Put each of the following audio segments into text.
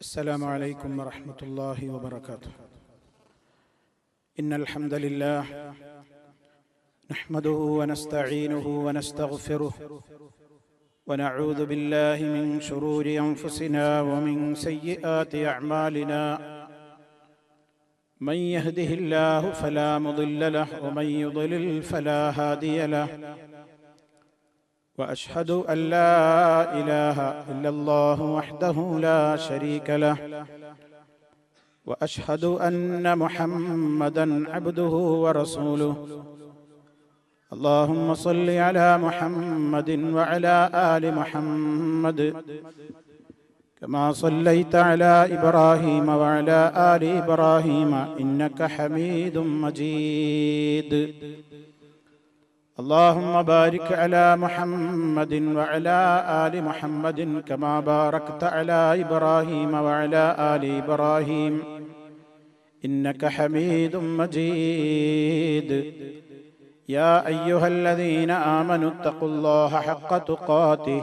السلام عليكم ورحمة الله وبركاته. إن الحمد لله نحمده ونستعينه ونستغفره ونعوذ بالله من شرور أنفسنا ومن سيئات أعمالنا. من يهده الله فلا مضل له ومن يضلل فلا هادي له. وأشهد أن لا إله إلا الله وحده لا شريك له. وأشهد أن محمدًا عبده ورسوله. اللهم صل على محمد وعلى آل محمد كما صليت على إبراهيم وعلى آل إبراهيم إنك حميد مجيد. اللهم بارك على محمد وعلى آل محمد كما باركت على إبراهيم وعلى آل إبراهيم إنك حميد مجيد. يا أيها الذين آمنوا اتقوا الله حق تقاته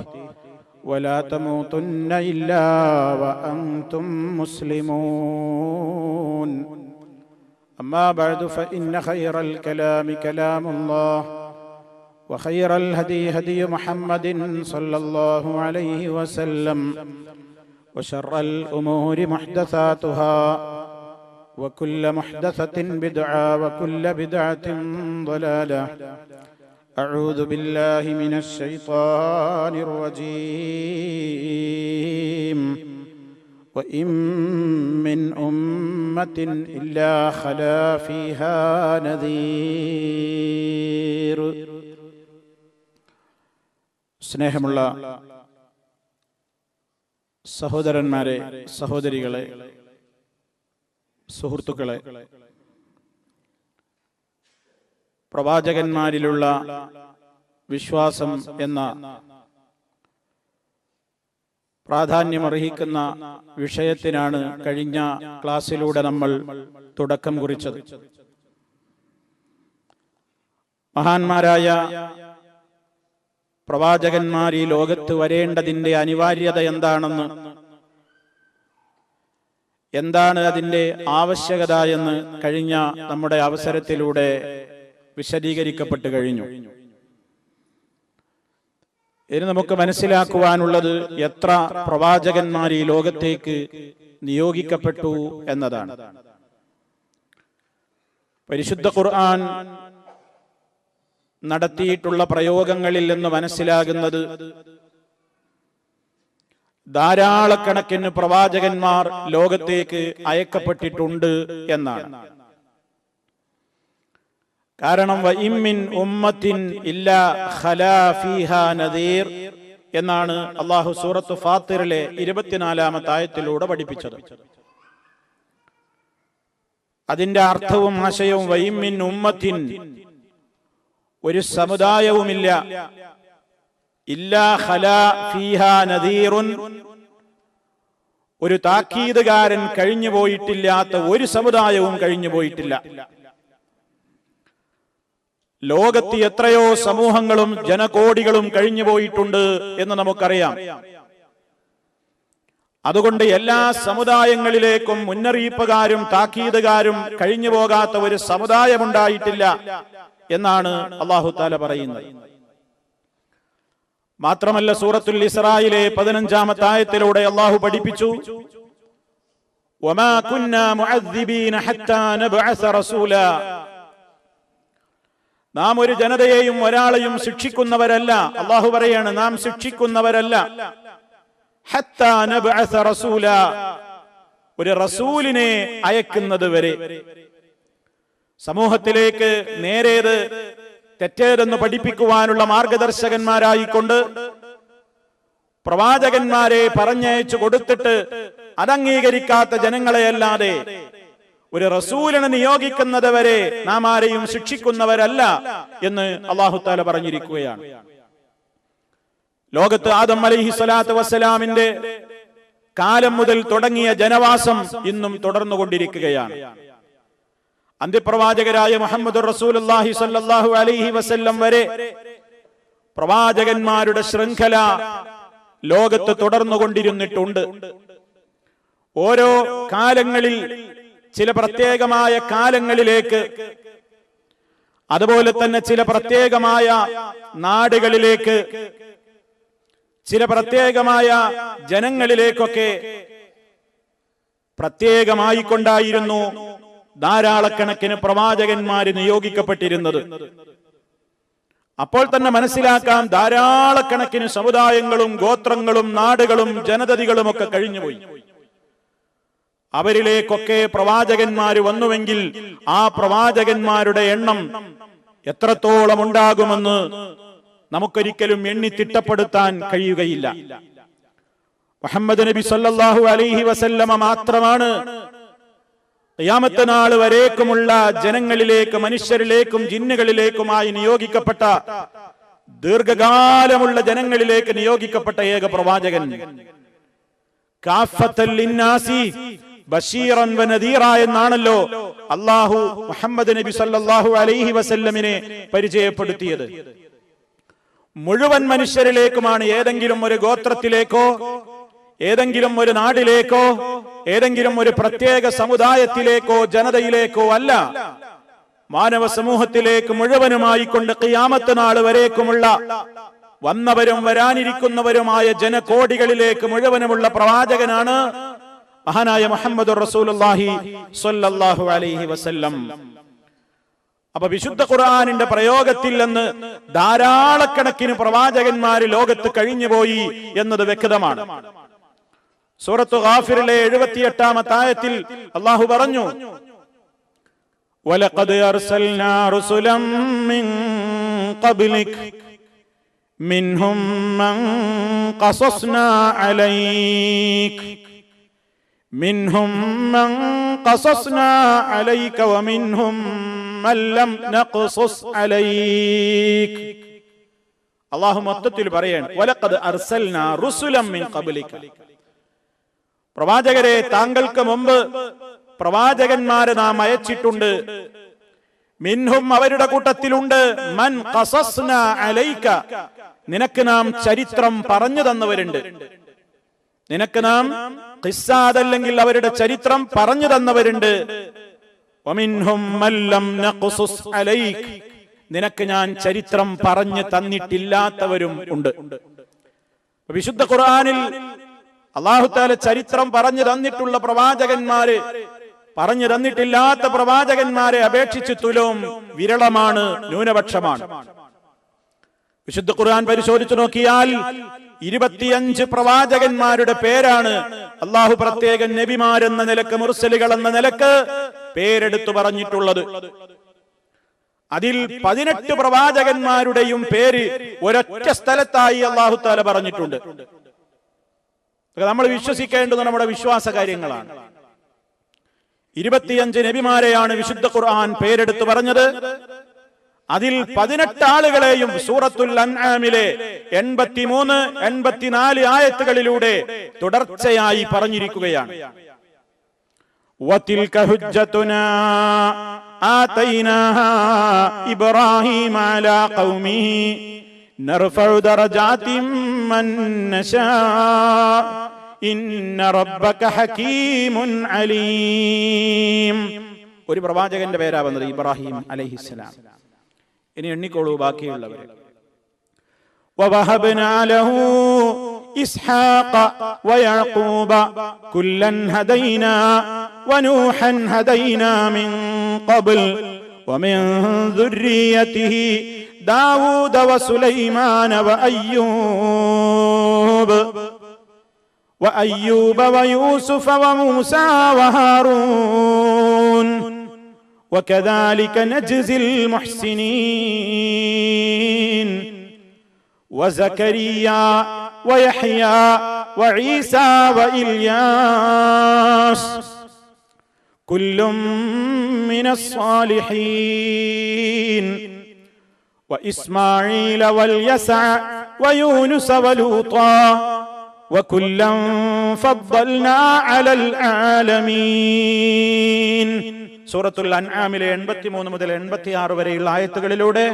ولا تموتن إلا وأنتم مسلمون. أما بعد فإن خير الكلام كلام الله وخير الهدي هدي محمد صلى الله عليه وسلم وشر الأمور محدثاتها وكل محدثة بدعة وكل بدعة ضلالة. أعوذ بالله من الشيطان الرجيم. وإن من أمة إلا خلا فيها نذير. സ്നേഹമുള്ള സഹോദരന്മാരെ, സഹോദരികളെ, സുഹൃത്തുക്കളെ, പ്രവാചകന്മാരിലുള്ള വിശ്വാസം എന്ന പ്രാധാന്യമർഹിക്കുന്ന വിഷയത്തിനാണ് കഴിഞ്ഞ ക്ലാസ്സിലൂടെ നമ്മൾ തുടക്കം കുറിച്ചത്. മഹാന്മാരായ പ്രവാചകന്മാർ ഈ ലോകത്ത് വരേണ്ടതിന്റെ അനിവാര്യത എന്താണെന്ന്, എന്താണ് അതിന്റെ ആവശ്യകത എന്ന് കഴിഞ്ഞ നമ്മുടെ അവസരത്തിലൂടെ വിശദീകരിക്കപ്പെട്ടു കഴിഞ്ഞു. ഇനി നമുക്ക് മനസ്സിലാക്കുവാനുള്ളത് എത്ര പ്രവാചകന്മാർ ഈ ലോകത്തേക്ക് നിയോഗിക്കപ്പെട്ടു എന്നതാണ്. പരിശുദ്ധ ഖുർആൻ നടത്തിയിട്ടുള്ള പ്രയോഗങ്ങളിൽ നിന്ന് മനസ്സിലാകുന്നത് ധാരാളക്കണക്കിന് പ്രവാചകന്മാർ ലോകത്തേക്ക് അയക്കപ്പെട്ടിട്ടുണ്ട് എന്നാണ്. കാരണം വഇൻ മിൻ ഉമ്മത്തിൻ ഇല്ലാ ഖലാ ഫീഹാ നദീർ എന്നാണ് അല്ലാഹു സൂറത്ത് ഫാത്തിറിലെ 24-ാമത്തെ ആയത്തിലൂടെ പഠിപ്പിച്ചത്. അതിന്റെ അർത്ഥവും ആശയവും വഇൻ മിൻ ഉമ്മത്തിൻ, ഒരു സമുദായവുമില്ല, ഇല്ലാ ഖലാ ഫീഹാ നദീറുൻ, ഒരു താക്കീതുകാരൻ കഴിഞ്ഞു പോയിട്ടില്ലാത്ത ഒരു സമുദായവും കഴിഞ്ഞു പോയിട്ടില്ല. ലോകത്ത് എത്രയോ സമൂഹങ്ങളും ജനകോടികളും കഴിഞ്ഞു പോയിട്ടുണ്ട് എന്ന് നമുക്കറിയാം. അതുകൊണ്ട് എല്ലാ സമുദായങ്ങളിലേക്കും മുന്നറിയിപ്പുകാരും താക്കീതുകാരും കഴിഞ്ഞു പോകാത്ത ഒരു സമുദായമുണ്ടായിട്ടില്ല എന്നാണ് അല്ലാഹു തആല പറയുന്നത്. മാത്രമല്ല സൂറത്തുൽ ഇസ്രായിലെ 15-ാമത്തെ ആയത്തിലൂടെ അല്ലാഹു പഠിപ്പിച്ചു, വമാ കുന്നാ മുഅദ്ദിബീന ഹത്താ നബ്അസ റസൂലാ, നാം ഒരു ജനതയെയും ഒരാളെയും ശിക്ഷിക്കുന്നവരല്ല. അല്ലാഹു പറയാണ്, നാം ശിക്ഷിക്കുന്നവരല്ല. ഹത്താ നബ്അസ റസൂലാ, ഒരു റസൂലിനെ അയക്കുന്നത് വരെ. സമൂഹത്തിലേക്ക് നേരേത് തെറ്റേതെന്ന് പഠിപ്പിക്കുവാനുള്ള മാർഗദർശകന്മാരായിക്കൊണ്ട് പ്രവാചകന്മാരെ പറഞ്ഞയച്ചു കൊടുത്തിട്ട് അതംഗീകരിക്കാത്ത ജനങ്ങളെയല്ലാതെ ഒരു റസൂലിനെ നിയോഗിക്കുന്നത് വരെ നാം ആരെയും ശിക്ഷിക്കുന്നവരല്ല എന്ന് അല്ലാഹു തആല പറഞ്ഞിരിക്കുകയാണ്. ലോകത്ത് ആദം അലൈഹിസ്സലാത്തു വസ്സലാമിന്റെ കാലം മുതൽ തുടങ്ങിയ ജനവാസം ഇന്നും തുടർന്നുകൊണ്ടിരിക്കുകയാണ്. അന്ത്യപ്രവാചകരായ മുഹമ്മദ് റസൂലുള്ളാഹി സ്വല്ലല്ലാഹു അലൈഹി വസല്ലം വരെ പ്രവാചകന്മാരുടെ ശൃംഖല ലോകത്ത് തുടർന്നുകൊണ്ടിരുന്നിട്ടുണ്ട്. ഓരോ കാലങ്ങളിൽ ചില പ്രത്യേകമായ കാലങ്ങളിലേക്ക്, അതുപോലെ തന്നെ ചില പ്രത്യേകമായ നാടുകളിലേക്ക്, ചില പ്രത്യേകമായ ജനങ്ങളിലേക്കൊക്കെ പ്രത്യേകമായി കൊണ്ടായിരുന്നു ധാരാളക്കണക്കിന് പ്രവാചകന്മാര് നിയോഗിക്കപ്പെട്ടിരുന്നത്. അപ്പോൾ തന്നെ മനസ്സിലാക്കാം, ധാരാളക്കണക്കിന് സമുദായങ്ങളും ഗോത്രങ്ങളും നാടുകളും ജനതതികളും ഒക്കെ കഴിഞ്ഞുപോയി. അവരിലേക്കൊക്കെ പ്രവാചകന്മാര് വന്നുവെങ്കിൽ ആ പ്രവാചകന്മാരുടെ എണ്ണം എത്രത്തോളം ഉണ്ടാകുമെന്ന് നമുക്കൊരിക്കലും എണ്ണി തിട്ടപ്പെടുത്താൻ കഴിയുകയില്ല. മുഹമ്മദ് നബി സല്ലല്ലാഹു അലൈഹി വസല്ലമ മാത്രമാണ് ഖിയാമത്ത് നാൾ വരേക്കുമുള്ള ജനങ്ങളിലേക്ക്, മനുഷ്യരിലേക്കും ജിന്നുകളിലേക്കുമായി നിയോഗിക്കപ്പെട്ട, ദീർഘകാലമുള്ള ജനങ്ങളിലേക്ക് നിയോഗിക്കപ്പെട്ട ഏക പ്രവാചകൻ. കാഫത്തൽ ലിന്നാസി ബശീറൻ വനദീറ എന്നാണല്ലോ അല്ലാഹു മുഹമ്മദ് നബി സല്ലല്ലാഹു അലൈഹി വസല്ലമിനെ പരിചയപ്പെടുത്തിയത്. മുഴുവൻ മനുഷ്യരിലേക്കുമാണ്. ഏതെങ്കിലും ഒരു ഗോത്രത്തിലേക്കോ, ഏതെങ്കിലും ഒരു നാടിലേക്കോ, ഏതെങ്കിലും ഒരു പ്രത്യേക സമുദായത്തിലേക്കോ ജനതയിലേക്കോ അല്ല, മാനവ സമൂഹത്തിലേക്ക് മുഴുവനുമായി കൊണ്ട് ഖിയാമത്ത് നാൾ വരേക്കുമുള്ള വന്നവരും വരാനിരിക്കുന്നവരുമായ ജനകോടികളിലേക്ക് മുഴുവനുമുള്ള പ്രവാചകനാണ് മഹാനായ മുഹമ്മദുർ റസൂലുള്ളാഹി സ്വല്ലല്ലാഹു അലൈഹി വസല്ലം. അപ്പൊ വിശുദ്ധ ഖുർആനിന്റെ പ്രയോഗത്തിൽ നിന്ന് ധാരാളക്കണക്കിന് പ്രവാചകന്മാര് ലോകത്ത് കഴിഞ്ഞുപോയി എന്നത് വ്യക്തമാണ്. സൂറത്ത് ഗാഫിറിലെ 78-ാമത്തെ ആയത്തിൽ അല്ലാഹു പറഞ്ഞു, വലഖദ് അർസൽനാ റുസുലൻ മിൻ ഖബ്ലിക മിൻഹും മൻ ഖസസ്നാ അലൈക മിൻഹും മൻ ഖസസ്നാ അലൈക വമിൻഹും മൻ ലം നഖ്സസ് അലൈക. അല്ലാഹു മൊത്തത്തിൽ പറയാണ്, വലഖദ് അർസൽനാ റുസുലൻ മിൻ ഖബ്ലിക, പ്രവാചകരെ താങ്കൾക്ക് മുമ്പ് പ്രവാചകന്മാരെ നാം അയച്ചിട്ടുണ്ട്. മിൻഹും അവരുടെ കൂട്ടത്തിലുണ്ട്, മൻ ഖസസ്നാ അലൈക, നിനക്ക് നാം ചരിത്രം പറഞ്ഞു തന്നവരുണ്ട്. നിനക്ക് നാം ഖിസ്സാദല്ലെങ്കിൽ അവരുടെ ചരിത്രം പറഞ്ഞു തന്നവരുണ്ട്. വമിൻഹും മൻ ലം നഖ്സുസ് അലൈക, നിനക്ക് ഞാൻ ചരിത്രം പറഞ്ഞു തന്നിട്ടില്ലാത്തവരും ഉണ്ട്. വിശുദ്ധ ഖുർആനിൽ അല്ലാഹു തആല ചരിത്രം പറഞ്ഞു തന്നിട്ടുള്ള പ്രവാചകന്മാര്, പറഞ്ഞു തന്നിട്ടില്ലാത്ത പ്രവാചകന്മാരെ അപേക്ഷിച്ച് തുലോം വിരളമാണ്, ന്യൂനപക്ഷമാണ്. വിശുദ്ധ ഖുർആൻ പരിശോധിച്ചു നോക്കിയാൽ 25 പ്രവാചകന്മാരുടെ പേരാണ് അല്ലാഹു പ്രത്യേക നബിമാരെന്ന നിലക്ക്, മുർസലുകൾ എന്ന നിലക്ക് പേരെടുത്തു പറഞ്ഞിട്ടുള്ളത്. അതിൽ 18 പ്രവാചകന്മാരുടെയും പേര് ഒരൊറ്റ സ്ഥലത്തായി അല്ലാഹു തആല പറഞ്ഞിട്ടുണ്ട്. നമ്മൾ വിശ്വസിക്കേണ്ടത് നമ്മുടെ വിശ്വാസ കാര്യങ്ങളാണ്. 25 നബിമാരെയാണ് വിശുദ്ധ ഖുർആൻ പേരെടുത്ത് പറഞ്ഞത്. അതിൽ 18 ആളുകളെയും സൂറത്തുൽ അൻആമിലെ 83, 84 ആയത്തുകളിലൂടെ തുടർച്ചയായി പറഞ്ഞിരിക്കുകയാണ്. വതിൽക ഹുജ്ജതുനാ ആതൈനാഹാ ഇബ്രാഹീമ അലാ ഖൗമിഹി നർഫഉ ദറജാതിൻ മൻ നശാ ഇന്ന റബ്ബക ഹകീമുൻ അലീം. ഒരു പ്രവാചകന്റെ പേരാ വന്നത്, ഇബ്രാഹിം അലൈഹിസ്സലാം. ഇനി എണ്ണിക്കോളൂ ബാക്കിയുള്ളവരെ. വവഹബ്നാ ലഹു ഇസ്ഹാഖ വയഅഖൂബ കുല്ലൻ ഹദൈനാ വനൂഹൻ ഹദൈനാ മിൻ ഖബ്ൽ വമിൻ ദുർരിയതിഹി ദാവൂദ വസുലൈമാന وأيوب ويوسف وموسى وهارون وكذلك نجزي المحسنين وزكريا ويحيى وعيسى وإلياس كل من الصالحين وإسماعيل واليسع ويونس ولوطا وكلا فضلنا على العالمين. സൂറത്തുൽ അൻആമിലെ 83 മുതൽ 86 വരെയുള്ള ആയത്തുകളിലൂടെ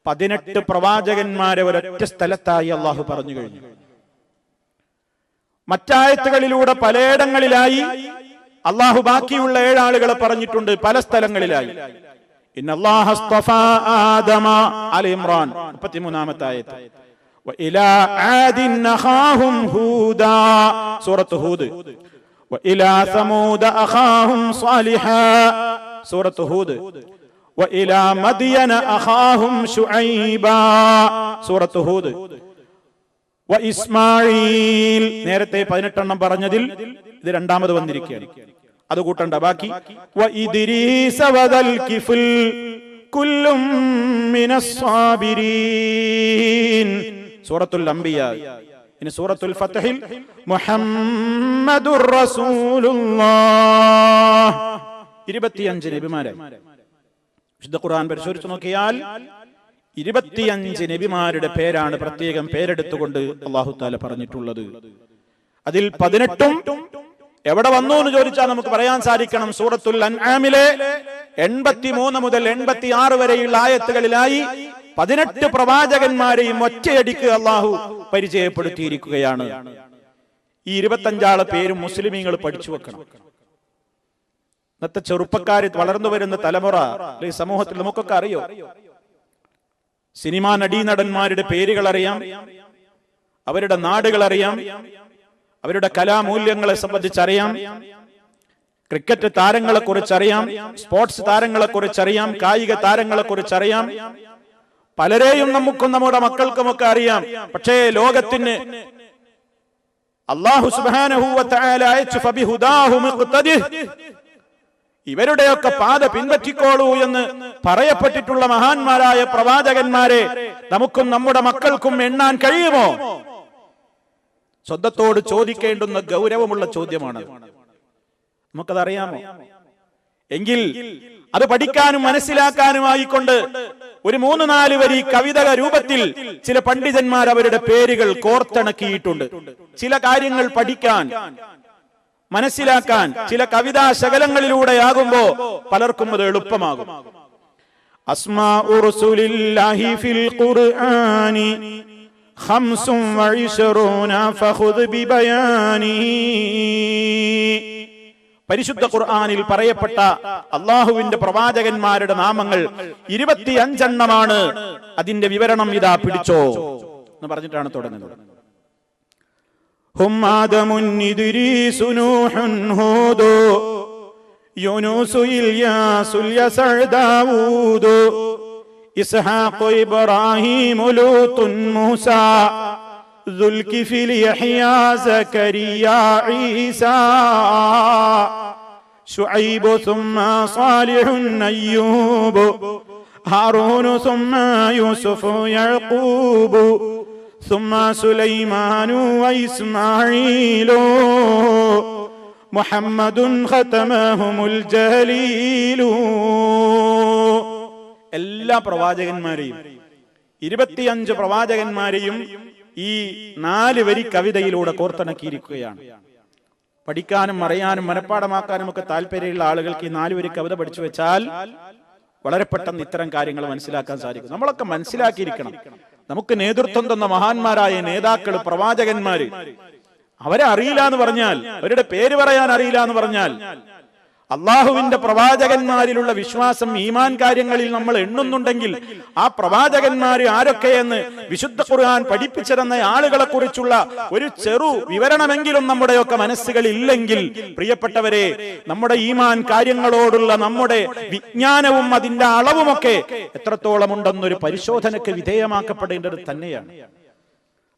18 പ്രവാചകന്മാരെ ഒരൊറ്റ സ്ഥലത്തായി അല്ലാഹു പറഞ്ഞു കഴിഞ്ഞു. മറ്റായത്തുകളിലൂടെ പലയിടങ്ങളിലായി അള്ളാഹു ബാക്കിയുള്ള 7 ആളുകളെ പറഞ്ഞിട്ടുണ്ട് പല സ്ഥലങ്ങളിലായി. ഇന്നല്ലാഹ അസ്തഫാ ആദമ അൽ ഇംറാൻ 33-ാമത്തെ ആയത്ത്. വഇലാ ആദിൻ അഖാഹും ഹൂദാ സൂറത്ത് ഹൂദ്. വഇലാ സമൂദ അഖാഹും സാലിഹാ സൂറത്ത് ഹൂദ്. വഇലാ മദ്യന അഖാഹും ശുഐബാ സൂറത്ത് ഹൂദ്. ഇസ്മാഈൽ നേരത്തെ 18 പറഞ്ഞതിൽ ഇത് 2ാമത് വന്നിരിക്കുകയാണ്. അത് കൂട്ടണ്ട, ബാക്കി ഇദ്രീസ വദൽ കിഫ്ൽ കുല്ലും മിനസ് സാബിരീൻ സൂറത്തുൽ അംബിയാ. ഇനി സൂറത്തുൽ ഫത്ഹിൽ മുഹമ്മദുർ റസൂലുള്ളാഹ് 25 നബിമാരെ വിശുദ്ധ ഖുർആൻ പരിശോധിച്ചു നോക്കിയാൽ 25 നബിമാരുടെ പേരാണ് പ്രത്യേകം പേരെടുത്തുകൊണ്ട് അല്ലാഹു തആല പറഞ്ഞിട്ടുള്ളത്. അതിൽ 18ഉം എവിടെ വന്നു എന്ന് ചോദിച്ചാൽ നമുക്ക് പറയാൻ സാധിക്കണം. സൂറത്തുൽ അൻആമിലെ 83 മുതൽ 86 വരെയുള്ള ആയത്തുകളിലായി 18 പ്രവാചകന്മാരെയും ഒറ്റയടിക്ക് അല്ലാഹു പരിചയപ്പെടുത്തിയിരിക്കുകയാണ്. ഈ 25 പേരും മുസ്ലിമീങ്ങൾ പഠിച്ചു വെക്കണം. ഇന്നത്തെ ചെറുപ്പക്കാർ, വളർന്നു വരുന്ന തലമുറ, സമൂഹത്തിൽ നമുക്കൊക്കെ അറിയോ, സിനിമാ നടീനടന്മാരുടെ പേരുകൾ അറിയാം, അവരുടെ നാടുകൾ അറിയാം, അവരുടെ കലാമൂല്യങ്ങളെ സംബന്ധിച്ചറിയാം, ക്രിക്കറ്റ് താരങ്ങളെ കുറിച്ചറിയാം, സ്പോർട്സ് താരങ്ങളെ കുറിച്ചറിയാം, കായിക താരങ്ങളെ കുറിച്ചറിയാം. പലരെയും നമുക്കും നമ്മുടെ മക്കൾക്കുമൊക്കെ അറിയാം. പക്ഷേ ലോകത്തിന് അല്ലാഹു സുബ്ഹാനഹു വ തആല അയച്ചു ഫബിഹുദാഹു മുഖ്തദിഹ്, ഇവരുടെയൊക്കെ പാത പിൻപറ്റിക്കോളൂ എന്ന് പറയപ്പെട്ടിട്ടുള്ള മഹാന്മാരായ പ്രവാചകന്മാരെ നമുക്കും നമ്മുടെ മക്കൾക്കും എണ്ണാൻ കഴിയുമോ? സ്വന്തത്തോട് ചോദിക്കേണ്ടുന്ന ഗൗരവമുള്ള ചോദ്യമാണ്. നമുക്കതറിയാമോ? എങ്കിൽ അത് പഠിക്കാനും മനസ്സിലാക്കാനുമായിക്കൊണ്ട് ഒരു 3-4 വരി കവിത രൂപത്തിൽ ചില പണ്ഡിതന്മാർ അവരുടെ പേരുകൾ കോർത്തിണക്കിയിട്ടുണ്ട്. ചില കാര്യങ്ങൾ പഠിക്കാൻ, മനസ്സിലാക്കാൻ ചില കവിതാ ശകലങ്ങളിലൂടെയാകുമ്പോ പലർക്കും അത് എളുപ്പമാകും. അസ്മാഉ റസൂലില്ലാഹി ഫിൽ ഖുർആനി 25 ഫഖുദ് ബിബയാനി. പരിശുദ്ധ ഖുർആനിൽ പറയപ്പെട്ട അല്ലാഹുവിന്റെ പ്രവാചകന്മാരുടെ നാമങ്ങൾ 25 എണ്ണമാണ്. അതിന്റെ വിവരണം ഇതാ പിടിച്ചോ എന്ന് പറഞ്ഞിട്ടാണ് തുടങ്ങുന്നത്. ഹും ആദമുൻ ഇദ്രീസു നൂഹുൻ ഹൂദു യൂനുസു ഇൽയാസുൽ യസഅ ദാവൂദു ഇസ്ഹാഖു ഇബ്രാഹീമു ലൂത്തുൻ മൂസാ ദുൽകിഫിൽ യഹ്യാ സകരിയാ ഈസാ ശുഐബു സുമ്മ സാലിഹുൻ അയ്യൂബു ഹാറൂനു സുമ്മ യൂസുഫു യഅഖൂബു ثم سليمان وإسماعيل محمد ختمهم الجليل. എല്ലാ പ്രവാചകന്മാരെയും 25 പ്രവാചകന്മാരെയും ഈ 4 വരി കവിതയിലൂടെ കോർത്തിണക്കിയിരിക്കുകയാണ്. പഠിക്കാനും അറിയാനും മനഃപ്പാടമാക്കാനും ഒക്കെ താല്പര്യമുള്ള ആളുകൾക്ക് ഈ 4 വരി കവിത പഠിച്ചു വെച്ചാൽ വളരെ പെട്ടെന്ന് ഇത്തരം കാര്യങ്ങൾ മനസ്സിലാക്കാൻ സാധിക്കും. നമ്മളൊക്കെ മനസ്സിലാക്കിയിരിക്കണം, നമുക്ക് നേതൃത്വം തന്ന മഹാന്മാരായ നേതാക്കൾ, പ്രവാചകന്മാര്, അവരെ അറിയില്ല എന്ന് പറഞ്ഞാൽ, അവരുടെ പേര് പറയാൻ അറിയില്ല എന്ന് പറഞ്ഞാൽ, അള്ളാഹുവിന്റെ പ്രവാചകന്മാരിലുള്ള വിശ്വാസം, ഈമാൻ കാര്യങ്ങളിൽ നമ്മൾ എണ്ണുന്നുണ്ടെങ്കിൽ ആ പ്രവാചകന്മാര് ആരൊക്കെയെന്ന് വിശുദ്ധ ഖുർആൻ പഠിപ്പിച്ചിരുന്ന ആളുകളെ കുറിച്ചുള്ള ഒരു ചെറു വിവരണമെങ്കിലും നമ്മുടെയൊക്കെ മനസ്സുകളിൽ ഇല്ലെങ്കിൽ, പ്രിയപ്പെട്ടവരെ, നമ്മുടെ ഈമാൻ കാര്യങ്ങളോടുള്ള നമ്മുടെ വിജ്ഞാനവും അതിന്റെ അളവുമൊക്കെ എത്രത്തോളം ഉണ്ടെന്നൊരു പരിശോധനയ്ക്ക് വിധേയമാക്കപ്പെടേണ്ടത് തന്നെയാണ്.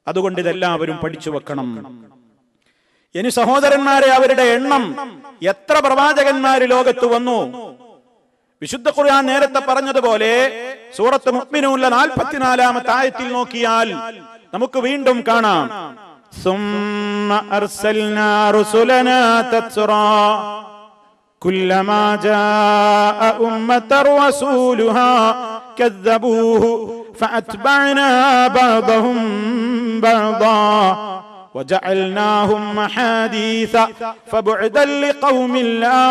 അതുകൊണ്ട് ഇതെല്ലാവരും പഠിച്ചു വെക്കണം. ഇനി സഹോദരന്മാരെ, അവരുടെ എണ്ണം, എത്ര പ്രവാചകന്മാര് ലോകത്ത് വന്നു? വിശുദ്ധ ഖുർആൻ നേരത്തെ പറഞ്ഞതുപോലെ സൂറത്ത് മുഅ്മിനൂനിലെ 44-ാമത്തെ ആയത്തിൽ നോക്കിയാൽ നമുക്ക് വീണ്ടും കാണാം, സുമ്മ അർസൽനാ റുസുലനാ തത്റാ കുല്ലമാ ജാഅ ഉമ്മത്തർ റസൂലുഹാ കദ്ദബൂഹു ഫഅത്ബഅനാ ബഅദഹും ബഅദാ وجعلناهم محاديث فبعدا لقوم لا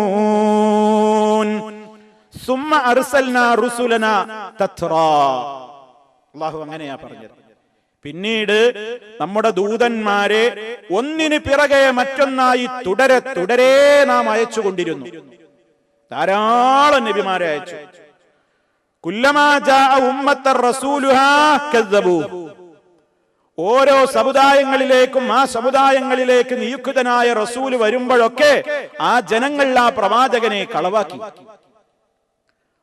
يؤمنون ثم أرسلنا رسلنا تترى. അല്ലാഹു അങ്ങനെയാ പറഞ്ഞത്. പിന്നീട് നമ്മുടെ ദൂതന്മാരെ ഒന്നിന് പിറകെ മറ്റൊന്നായി തുടരെ തുടരെ നാം അയച്ചുകൊണ്ടിരുന്നു. ധാരാളം നബിമാരെ അയച്ചു. കുല്ലമാ ജാഅ ഉമ്മത്തർ റസൂലുഹാ കസ്സബൂ. ഓരോ സമുദായങ്ങളിലേക്കും ആ സമുദായങ്ങളിലേക്ക് നിയുക്തനായ റസൂല് വരുമ്പോഴൊക്കെ ആ ജനങ്ങൾ ആ പ്രവാചകനെ കളവാക്കി.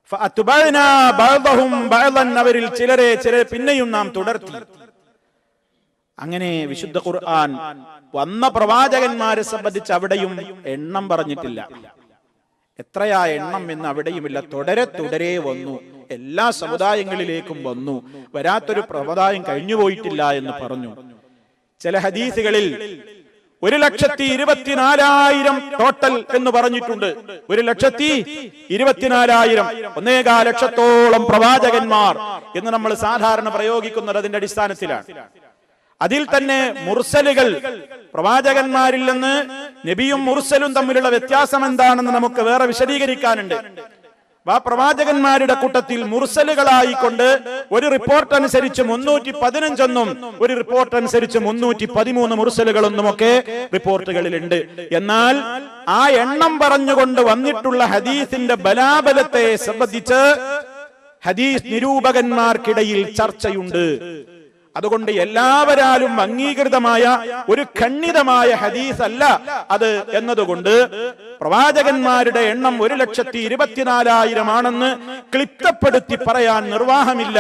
ഫഅത്ബഅനാ ബഅദഹും ബഅദൻ, അവരിൽ ചിലരെ പിന്നെയും നാം തുടർത്തി. അങ്ങനെ വിശുദ്ധ ഖുർആൻ വന്ന പ്രവാചകന്മാരെ സംബന്ധിച്ച് അവിടെയും എണ്ണം പറഞ്ഞിട്ടില്ല. എത്രയാ എണ്ണം എന്ന് അവിടെയുമില്ല. തുടരെ തുടരെ വന്നു, എല്ലാ സമുദായങ്ങളിലേക്കും വന്നു. വരാത്തൊരു സമുദായം കഴിഞ്ഞുപോയിട്ടില്ല എന്ന് പറഞ്ഞു. ചില ഹദീസുകളിൽ 1,24,000 ടോട്ടൽ എന്ന് പറഞ്ഞിട്ടുണ്ട്. 1,24,000, 1.25 ലക്ഷത്തോളം പ്രവാചകന്മാർ എന്ന് നമ്മൾ സാധാരണ പ്രയോഗിക്കുന്നത് അതിന്റെ അടിസ്ഥാനത്തിലാണ്. അതിൽ തന്നെ മുർസലുകൾ, പ്രവാചകന്മാരിൽ നിന്ന് നബിയും മുർസലും തമ്മിലുള്ള വ്യത്യാസം എന്താണെന്ന് നമുക്ക് വേറെ വിശദീകരിക്കാനുണ്ട്. ആ പ്രവാചകന്മാരുടെ കൂട്ടത്തിൽ മുർസലുകളായിക്കൊണ്ട് ഒരു റിപ്പോർട്ട് അനുസരിച്ച് 315 എന്നും ഒരു റിപ്പോർട്ട് അനുസരിച്ച് 313 മുർസലുകളെന്നുമൊക്കെ റിപ്പോർട്ടുകളിലുണ്ട്. എന്നാൽ ആ എണ്ണം പറഞ്ഞുകൊണ്ട് വന്നിട്ടുള്ള ഹദീസിന്റെ ബലാബലത്തെ സംബന്ധിച്ച് ഹദീസ് നിരൂപകന്മാർക്കിടയിൽ ചർച്ചയുണ്ട്. അതുകൊണ്ട് എല്ലാവരാലും അംഗീകൃതമായ ഒരു ഖണ്ഡിതമായ ഹദീസ് അല്ല അത് എന്നതുകൊണ്ട് പ്രവാചകന്മാരുടെ എണ്ണം 1,24,000 ആണെന്ന് ക്ലിപ്തപ്പെടുത്തി പറയാൻ നിർവാഹമില്ല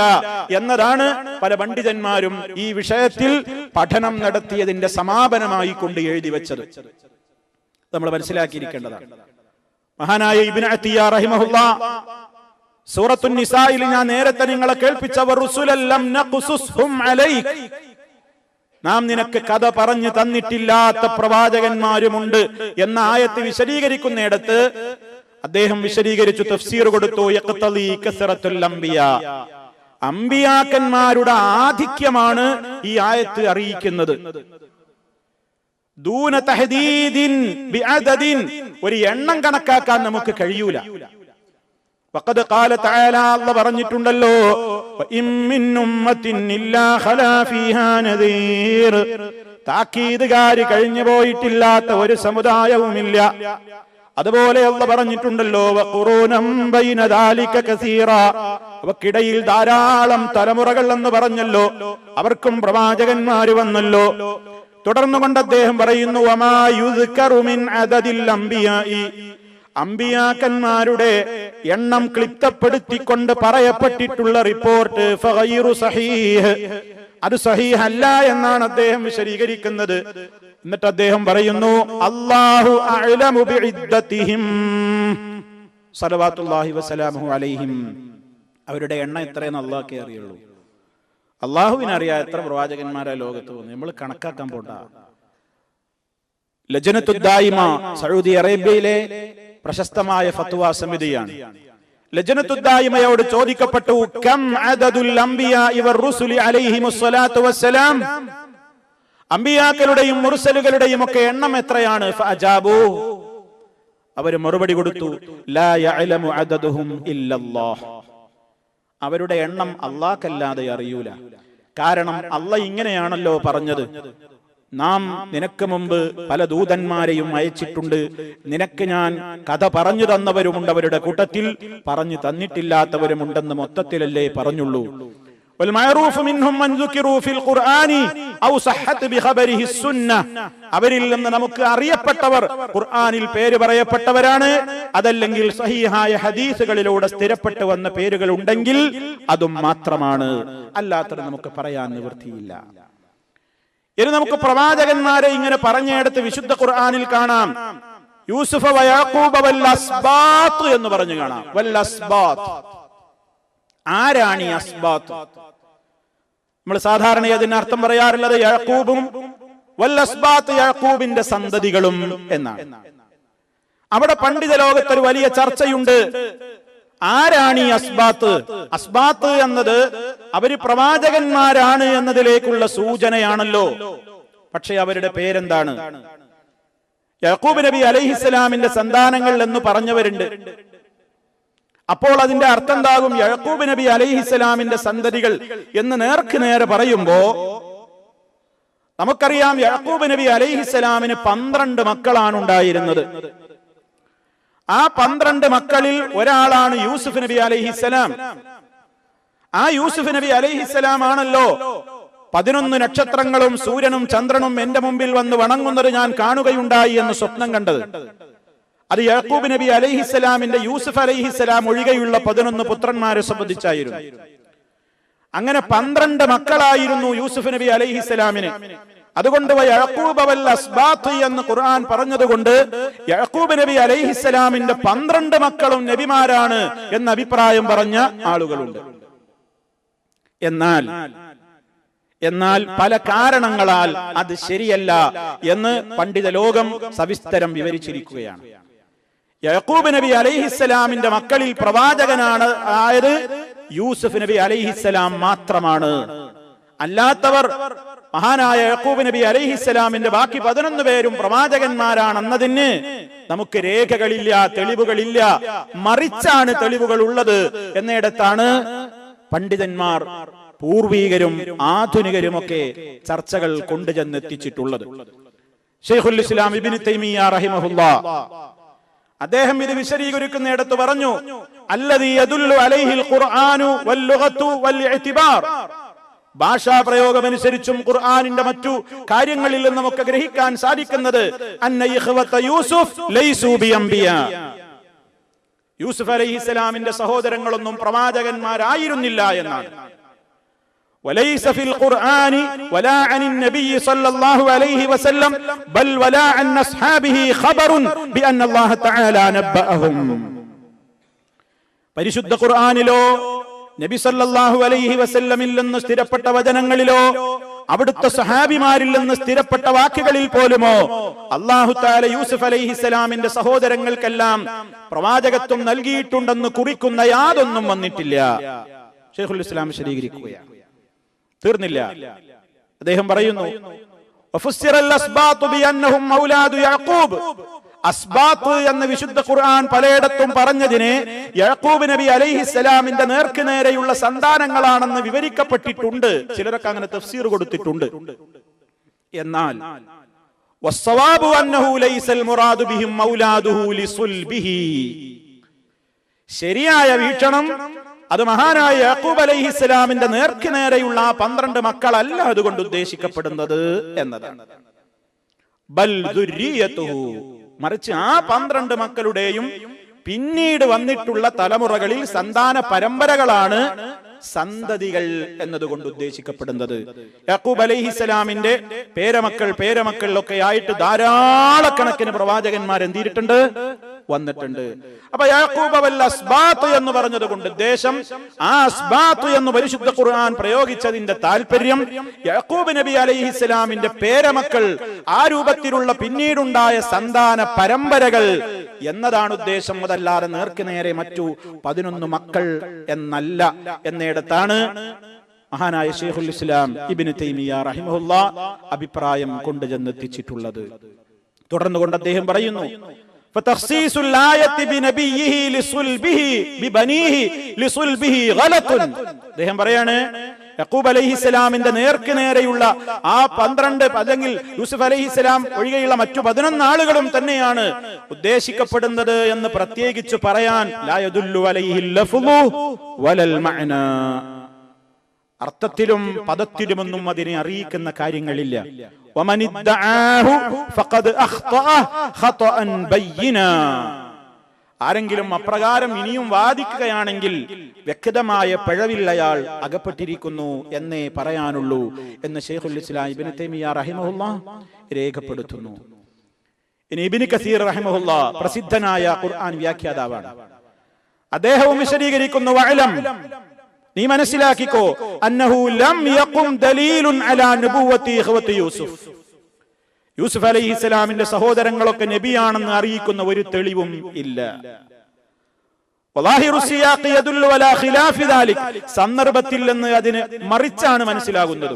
എന്നതാണ് പല പണ്ഡിതന്മാരും ഈ വിഷയത്തിൽ പഠനം നടത്തിയതിന്റെ സമാപനമായി കൊണ്ട് എഴുതി വെച്ചത്. നമ്മൾ മനസ്സിലാക്കിയിരിക്കേണ്ടതാണ്. മഹാനായ ഇബ്നു അത്തിയ റഹിമഹുല്ലാഹ് സൂറത്തുൻ നിസായിൽ ഞാൻ നേരത്തെ നിങ്ങളെ കേൾപ്പിച്ചവർ റുസുലല്ലം നഖ്സുസ്ഹും അലൈക്, നാം നിനക്ക് കഥ പറഞ്ഞു തന്നിട്ടില്ലാത്ത പ്രവാചകന്മാരുമുണ്ട് എന്ന ആയത്ത് വിശദീകരിക്കുന്നിടത്ത് അദ്ദേഹം വിശദീകരിച്ചു, തഫ്സീർ കൊടുത്തു. യഖ്തലി കസറത്തുൽ അംബിയാ, അംബിയാക്കന്മാരുടെ ആധിക്യമാണ് ഈ ആയത്ത് അറിയിക്കുന്നത്. ദൂന തഹദീദിൻ ബിഅദദിൻ, ഒരു എണ്ണം കണക്കാക്കാൻ നമുക്ക് കഴിയൂല. വഖദ് ഖാല തആല, അല്ലാഹു പറഞ്ഞിട്ടുണ്ടല്ലോ, വഇൻ മിൻ ഉമ്മത്തിൻ ഇല്ലാ ഖലാ ഫീഹാ നദീർ, താക്കീതുകാരി കഴിഞ്ഞു പോയിട്ടില്ലാത്ത ഒരു സമുദായവുമില്ല. അതുപോലെ അല്ലാഹു പറഞ്ഞിട്ടുണ്ടല്ലോ, വഖുറൂനം ബൈന ദാലിക കസീറ, അവക്കിടയിൽ ധാരാളം തലമുറകൾ എന്ന് പറഞ്ഞല്ലോ, അവർക്കും പ്രവാചകന്മാര് വന്നല്ലോ. തുടർന്നുകൊണ്ട് അദ്ദേഹം പറയുന്നു, വമാ യുസ്കറു മിൻ അദദിൽ അംബിയാഇ, അംബിയാക്കന്മാരുടെ എണ്ണം ക്ലിപ്തപ്പെടുത്തിക്കൊണ്ട് പറയപ്പെട്ടിട്ടുള്ള റിപ്പോർട്ട് ഫഗൈറു സഹീഹ്, അത് സഹീഹ് അല്ല എന്നാണ് അദ്ദേഹം വിശദീകരിക്കുന്നത്. എന്നിട്ട് അദ്ദേഹം പറയുന്നു, അല്ലാഹു അഅലമു ബിഇദ്ദതിഹിം സ്വല്ലല്ലാഹു വസല്ലമു അലൈഹിം, അവരുടെ എണ്ണം എത്രയെന്ന് അല്ലാഹുവേ അറിയുള്ളൂ. അല്ലാഹുവിനറിയാം എത്ര പ്രവാചകന്മാരാ ലോകത്ത് വന്നു. നമ്മൾ കണക്കാക്കാൻ പോണ്ട. ലജ്നത്തുൽ ദായിമ സൗദി അറേബ്യയിലെ പ്രശസ്തമായ ഫത്വ സമിതിയാണ്. ലജ്നത്തുൽ ദായിമയോട് ചോദിക്കപ്പെട്ടു, കം അദദുൽ അംബിയാഇ വറുസുലി അലൈഹിമുസ് സ്വലാത്തു വസ്സലാം, അംബിയാക്കളുടെയും മുർസലുകളുടെയും ഒക്കെ എണ്ണം എത്രയാണ്? ഫഅജാബു, അവർ മറുപടി കൊടുത്തു, ലാ യഅലമു അദദുഹും ഇല്ലല്ലാഹ്, അവരുടെ എണ്ണം അല്ലാഹുക്കല്ലാതെ അറിയൂല. കാരണം അല്ലാഹ് ഇങ്ങനെയാണല്ലോ പറഞ്ഞത്, നാം നിനക്ക് മുമ്പ് പല ദൂതന്മാരെയും അയച്ചിട്ടുണ്ട്, നിനക്ക് ഞാൻ കഥ പറഞ്ഞു തന്നവരുമുണ്ട്, അവരുടെ കൂട്ടത്തിൽ പറഞ്ഞു തന്നിട്ടില്ലാത്തവരുമുണ്ടെന്ന് മൊത്തത്തിലല്ലേ പറഞ്ഞുള്ളൂ. അവരിൽ നിന്ന് നമുക്ക് അറിയപ്പെട്ടവർ ഖുർആനിൽ പേര് പറയപ്പെട്ടവരാണ്, അതല്ലെങ്കിൽ സഹീഹായ ഹദീസുകളിലൂടെ സ്ഥിരപ്പെട്ടു വന്ന പേരുകൾ ഉണ്ടെങ്കിൽ അതും മാത്രമാണ്, അല്ലാത്തത് നമുക്ക് പറയാൻ നിവൃത്തിയില്ല. ഇനി നമുക്ക് പ്രവാചകന്മാരെ ഇങ്ങനെ പറഞ്ഞെടുത്ത് വിശുദ്ധ ഖുർആനിൽ കാണാം, യൂസുഫ വ യാഖൂബ വൽ അസ്ബാത്ത് എന്ന് പറഞ്ഞു കാണാം. വൽ അസ്ബാത്ത്, ആരാണ് ഈ അസ്ബാത്ത്? നമ്മൾ സാധാരണ അതിന് അർത്ഥം പറയാറുള്ളത് യാക്കൂബും വൽ അസ്ബാത്ത്, യാക്കൂബിന്റെ സന്തതികളും എന്നാണ്. അവിടെ പണ്ഡിത ലോകത്തൊരു വലിയ ചർച്ചയുണ്ട്, ആരാണ് ഈ അസ്ബാത്ത്? അസ്ബാത്ത് എന്നത് അവര് പ്രവാചകന്മാരാണ് എന്നതിലേക്കുള്ള സൂചനയാണല്ലോ. പക്ഷെ അവരുടെ പേരെന്താണ്? യാക്കൂബ് നബി അലൈഹിസ്സലാമിന്റെ സന്താനങ്ങൾ എന്ന് പറഞ്ഞവരുണ്ട്. അപ്പോൾ അതിന്റെ അർത്ഥം എന്താകും? യാക്കൂബ് നബി അലൈഹിസ്സലാമിന്റെ സന്തതികൾ എന്ന് നേർക്ക് നേരെ പറയുമ്പോ നമുക്കറിയാം യാക്കൂബ് നബി അലൈഹിസ്സലാമിന് 12 മക്കളാണ് ഉണ്ടായിരുന്നത്. ആ 12 മക്കളിൽ ഒരാളാണ് യൂസുഫ് നബി അലൈഹിസ്സലാം. ആ യൂസുഫ് നബി അലൈഹിസ്സലാം ആണല്ലോ 11 നക്ഷത്രങ്ങളും സൂര്യനും ചന്ദ്രനും എന്റെ മുമ്പിൽ വന്ന് വണങ്ങുന്നത് ഞാൻ കാണുകയുണ്ടായി എന്ന് സ്വപ്നം കണ്ടത്. അത് യാക്കൂബ് നബി അലൈഹിസ്സലാമിന്റെ യൂസുഫ് അലൈഹിസ്സലാം ഒഴികെയുള്ള 11 പുത്രന്മാരെ സംബന്ധിച്ചായിരുന്നു. അങ്ങനെ 12 മക്കളായിരുന്നു യൂസുഫ് നബി അലൈഹിസ്സലാമിന്. അതുകൊണ്ട് യാക്കൂബ് വൽ അസ്ബാത്ത് എന്ന് ഖുർആൻ പറഞ്ഞതുകൊണ്ട് യാക്കൂബ് നബി അലൈഹിസ്സലാമിന്റെ 12 മക്കളും നബിമാരാണ് എന്ന അഭിപ്രായം പറഞ്ഞ ആളുകളുണ്ട്. എന്നാൽ പല കാരണങ്ങളാൽ അത് ശരിയല്ല എന്ന് പണ്ഡിത ലോകം സവിസ്തരം വിവരിച്ചിരിക്കുകയാണ്. യാക്കൂബ് നബി അലൈഹിസ്സലാമിന്റെ മക്കളിൽ പ്രവാചകനാണ് ആയത് യൂസുഫ് നബി അലൈഹിസ്സലാം മാത്രമാണ്. അല്ലാത്തവർ മഹാനായ യാക്കൂബ് നബി അലൈഹിസ്സലാമിന്റെ ബാക്കി 11 പേരും പ്രവാചകന്മാരാണെന്നതിന് നമുക്ക് രേഖകളില്ല, തെളിവുകളില്ല. മറിച്ചാണ് തെളിവുകൾ ഉള്ളത് എന്നിടത്താണ് പണ്ഡിതന്മാർ, പൂർവീകരും ആധുനികരുമൊക്കെ ചർച്ചകൾ കൊണ്ടുചെന്നെത്തിച്ചിട്ടുള്ളത്. ശൈഖുൽ ഇസ്ലാം ഇബ്നു തൈമിയ്യ റഹിമഹുല്ലാ അദ്ദേഹം ഇത് വിശദീകരിക്കുന്നിടത്ത് പറഞ്ഞു, അല്ലദീ യദുല്ലു അലൈഹിൽ ഖുർആനു വൽ ലുഗതു വൽ ഇഅ്തിബാർ, ഭാഷാ പ്രയോഗമനുസരിച്ചും ഖുർആനിന്റെ മറ്റു കാര്യങ്ങളിൽ നിന്ന് നമുക്ക് ഗ്രഹിക്കാൻ സാധിക്കുന്നത് അന്ന ഇഖ്വത യൂസുഫ് ലൈസു ബിഅംബിയാ, യൂസുഫ് അലൈഹിസ്സലാമിന്റെ സഹോദരങ്ങളൊന്നും പ്രവാചകന്മാരായിരുന്നില്ല എന്നാണ്. وليس في القرآن ولا عن النبي صلى الله عليه وسلم بل ولا عن أصحابه خبر بأن الله تعالى نبأهم. പരിശുദ്ധ ഖുർആനിലോ നബി സല്ലല്ലാഹു അലൈഹി വസല്ലമിൽ നിന്ന് സ്ഥിരപ്പെട്ട വചനങ്ങളിലോ അവിടുത്തെ സഹാബിമാരിൽ നിന്ന് സ്ഥിരപ്പെട്ട വാക്കുകളിൽ പോലുമോ അല്ലാഹു തആല യൂസുഫ് അലൈഹിസ്സലാമിന്റെ സഹോദരങ്ങൾക്കെല്ലാം പ്രവാചകത്വം നൽകിയിട്ടുണ്ടെന്ന് കുറിക്കുന്ന യാതൊന്നും വന്നിട്ടില്ല. ശൈഖുൽ ഇസ്ലാം വിശദീകരിക്കുകയാണ്. തീർന്നില്ല. അദ്ദേഹം പറയുന്നു, അസ്ബാത്ത് എന്ന് വിശുദ്ധ ഖുർആൻ പലയിടത്തും പറഞ്ഞതിനെ യാക്കൂബ് നബി അലൈഹിസ്സലാമിന്റെ നേർക്ക് നേരെയുള്ള സന്താനങ്ങളാണെന്ന് വിവരിക്കപ്പെട്ടിട്ടുണ്ട്. ചിലരൊക്കെ അങ്ങനെ തഫ്സീർ കൊടുത്തിട്ടുണ്ട്. എന്നാൽ വസ്സവാബു അന്നഹു ലൈസൽ മുറാദു ബിഹിം മൗലാദുഹു ലിസുൽബിഹി, ശരിയായ വീക്ഷണം അത് മഹാനായ യാക്കൂബ് അലൈഹിസ്സലാമിന്റെ നേർക്ക് നേരെയുള്ള 12 മക്കളല്ല അതുകൊണ്ട് ഉദ്ദേശിക്കപ്പെടുന്നത് എന്നതാണ്. ബൽ ദുർരിയതുഹു, മറിച്ച് ആ 12 മക്കളുടെയും പിന്നീട് വന്നിട്ടുള്ള തലമുറകളിൽ സന്താന പരമ്പരകളാണ് സന്തതികൾ എന്നതുകൊണ്ട് ഉദ്ദേശിക്കപ്പെടുന്നത്. യാക്കൂബ് അലൈഹിസ്സലാമിന്റെ പേരമക്കളിലൊക്കെ ആയിട്ട് ധാരാളക്കണക്കിന് പ്രവാചകന്മാർ എന്തിയിട്ടുണ്ട്, വന്നിട്ടുണ്ട്. അപ്പൊ യാക്കൂബ് വൽ അസ്ബാത്ത് എന്ന് പറഞ്ഞത് കൊണ്ട് ഉദ്ദേശം ആ അസ്ബാത്ത് എന്ന് പരിശുദ്ധ ഖുർആൻ പ്രയോഗിച്ചതിന്റെ താല്പര്യം യാക്കൂബ് നബി അലൈഹിസ്സലാമിന്റെ പേരമക്കൾ, ആ രൂപത്തിലുള്ള പിന്നീടുണ്ടായ സന്താന പരമ്പരകൾ എന്നതാണ് ഉദ്ദേശം. അതല്ലാതെ നേർക്ക് നേരെ മറ്റു 11 മക്കൾ എന്നല്ല എന്നിടത്താണ് മഹാനായ ശൈഖുൽ ഇസ്ലാം ഇബ്നു തൈമിയ്യ റഹിമഹുല്ലാ അഭിപ്രായം കൊണ്ടുചെന്നെത്തിച്ചിട്ടുള്ളത്. തുടർന്നുകൊണ്ട് അദ്ദേഹം പറയുന്നു, فتخصيص الآية بنبيه لصلبه ببنيه لصلبه غلط. അദ്ദേഹം പറയാണ്, യാക്കൂബ് അലൈഹിസ്സലാമിന്റെ നേർക്ക് നേരെയുള്ള ആ 12 അല്ലെങ്കിൽ യൂസുഫ് അലൈഹിസ്സലാം ഒഴികെയുള്ള മറ്റു 11 ആളുകളും തന്നെയാണ് ഉദ്ദേശിക്കപ്പെടുന്നത് എന്ന് പ്രത്യേകിച്ച് പറയാൻ ലാ യദുല്ലു അലൈഹിൽ ലഫ്ളു വലൽ മഅന, അർത്ഥത്തിലും പദത്തിലുമൊന്നും അതിനെ അറിയിക്കുന്ന കാര്യങ്ങളില്ല. ആരെങ്കിലും അപ്രകാരം ഇനിയും വാദിക്കുകയാണെങ്കിൽ വ്യക്തമായ പിഴവിൽ അയാൾ അകപ്പെട്ടിരിക്കുന്നു എന്നേ പറയാനുള്ളൂ എന്ന് ശൈഖുൽ ഇസ്ലാം ഇബ്നു തൈമിയ്യ റഹിമഹുല്ലാ രേഖപ്പെടുത്തുന്നു. ഇനി ഇബ്നു കസീർ റഹിമഹുല്ലാ പ്രസിദ്ധനായ ഖുർആൻ വ്യാഖ്യാതാവാണ്. അദ്ദേഹവും വിശദീകരിക്കുന്നു, വഅലം, നീ മനസ്സിലാക്കിക്കോ, അന്നഹു ലം യഖും ദലീലുൻ അലാ നബുവത്തി ഇഖ്വതി യൂസുഫ്, യൂസുഫ് അലൈഹിസ്സലാമിന്റെ സഹോദരങ്ങളൊക്കെ നബിയാണെന്ന് അറിയിക്കുന്ന ഒരു തെളിവും ഇല്ല. വലാഹിറു സിയാഖ് യദുല്ലു അലാ ഖിലാഫി ദാലിക്, സന്ദർഭത്തിൽ നിന്ന് അതിന് മറിച്ചാണ് മനസ്സിലാകുന്നത്.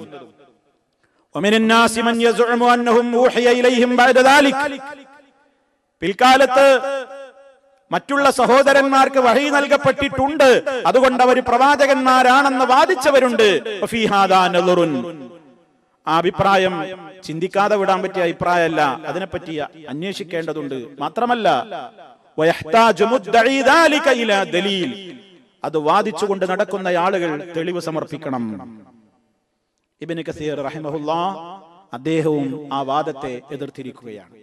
വമിനൻ നാസി മൻ യസ്ഉമു അന്നഹും ഊഹിയ ഇലൈഹിം ബഅദ ദാലിക്, പിൽക്കാലത്ത് മറ്റുള്ള സഹോദരന്മാർക്ക് വഹി നൽകപ്പെട്ടിട്ടുണ്ട്, അതുകൊണ്ട് അവർ പ്രവാചകന്മാരാണെന്ന് വാദിച്ചവരുണ്ട്. ആ അഭിപ്രായം ചിന്തിക്കാതെ വിടാൻ പറ്റിയ അഭിപ്രായമല്ല, അതിനെപ്പറ്റി അന്വേഷിക്കേണ്ടതുണ്ട്. മാത്രമല്ല അത് വാദിച്ചുകൊണ്ട് നടക്കുന്ന ആളുകൾ തെളിവ് സമർപ്പിക്കണം. ഇബ്നു കസീർ റഹിമഹുല്ലാഹ് അദ്ദേഹവും ആ വാദത്തെ എതിർത്തിരിക്കുകയാണ്.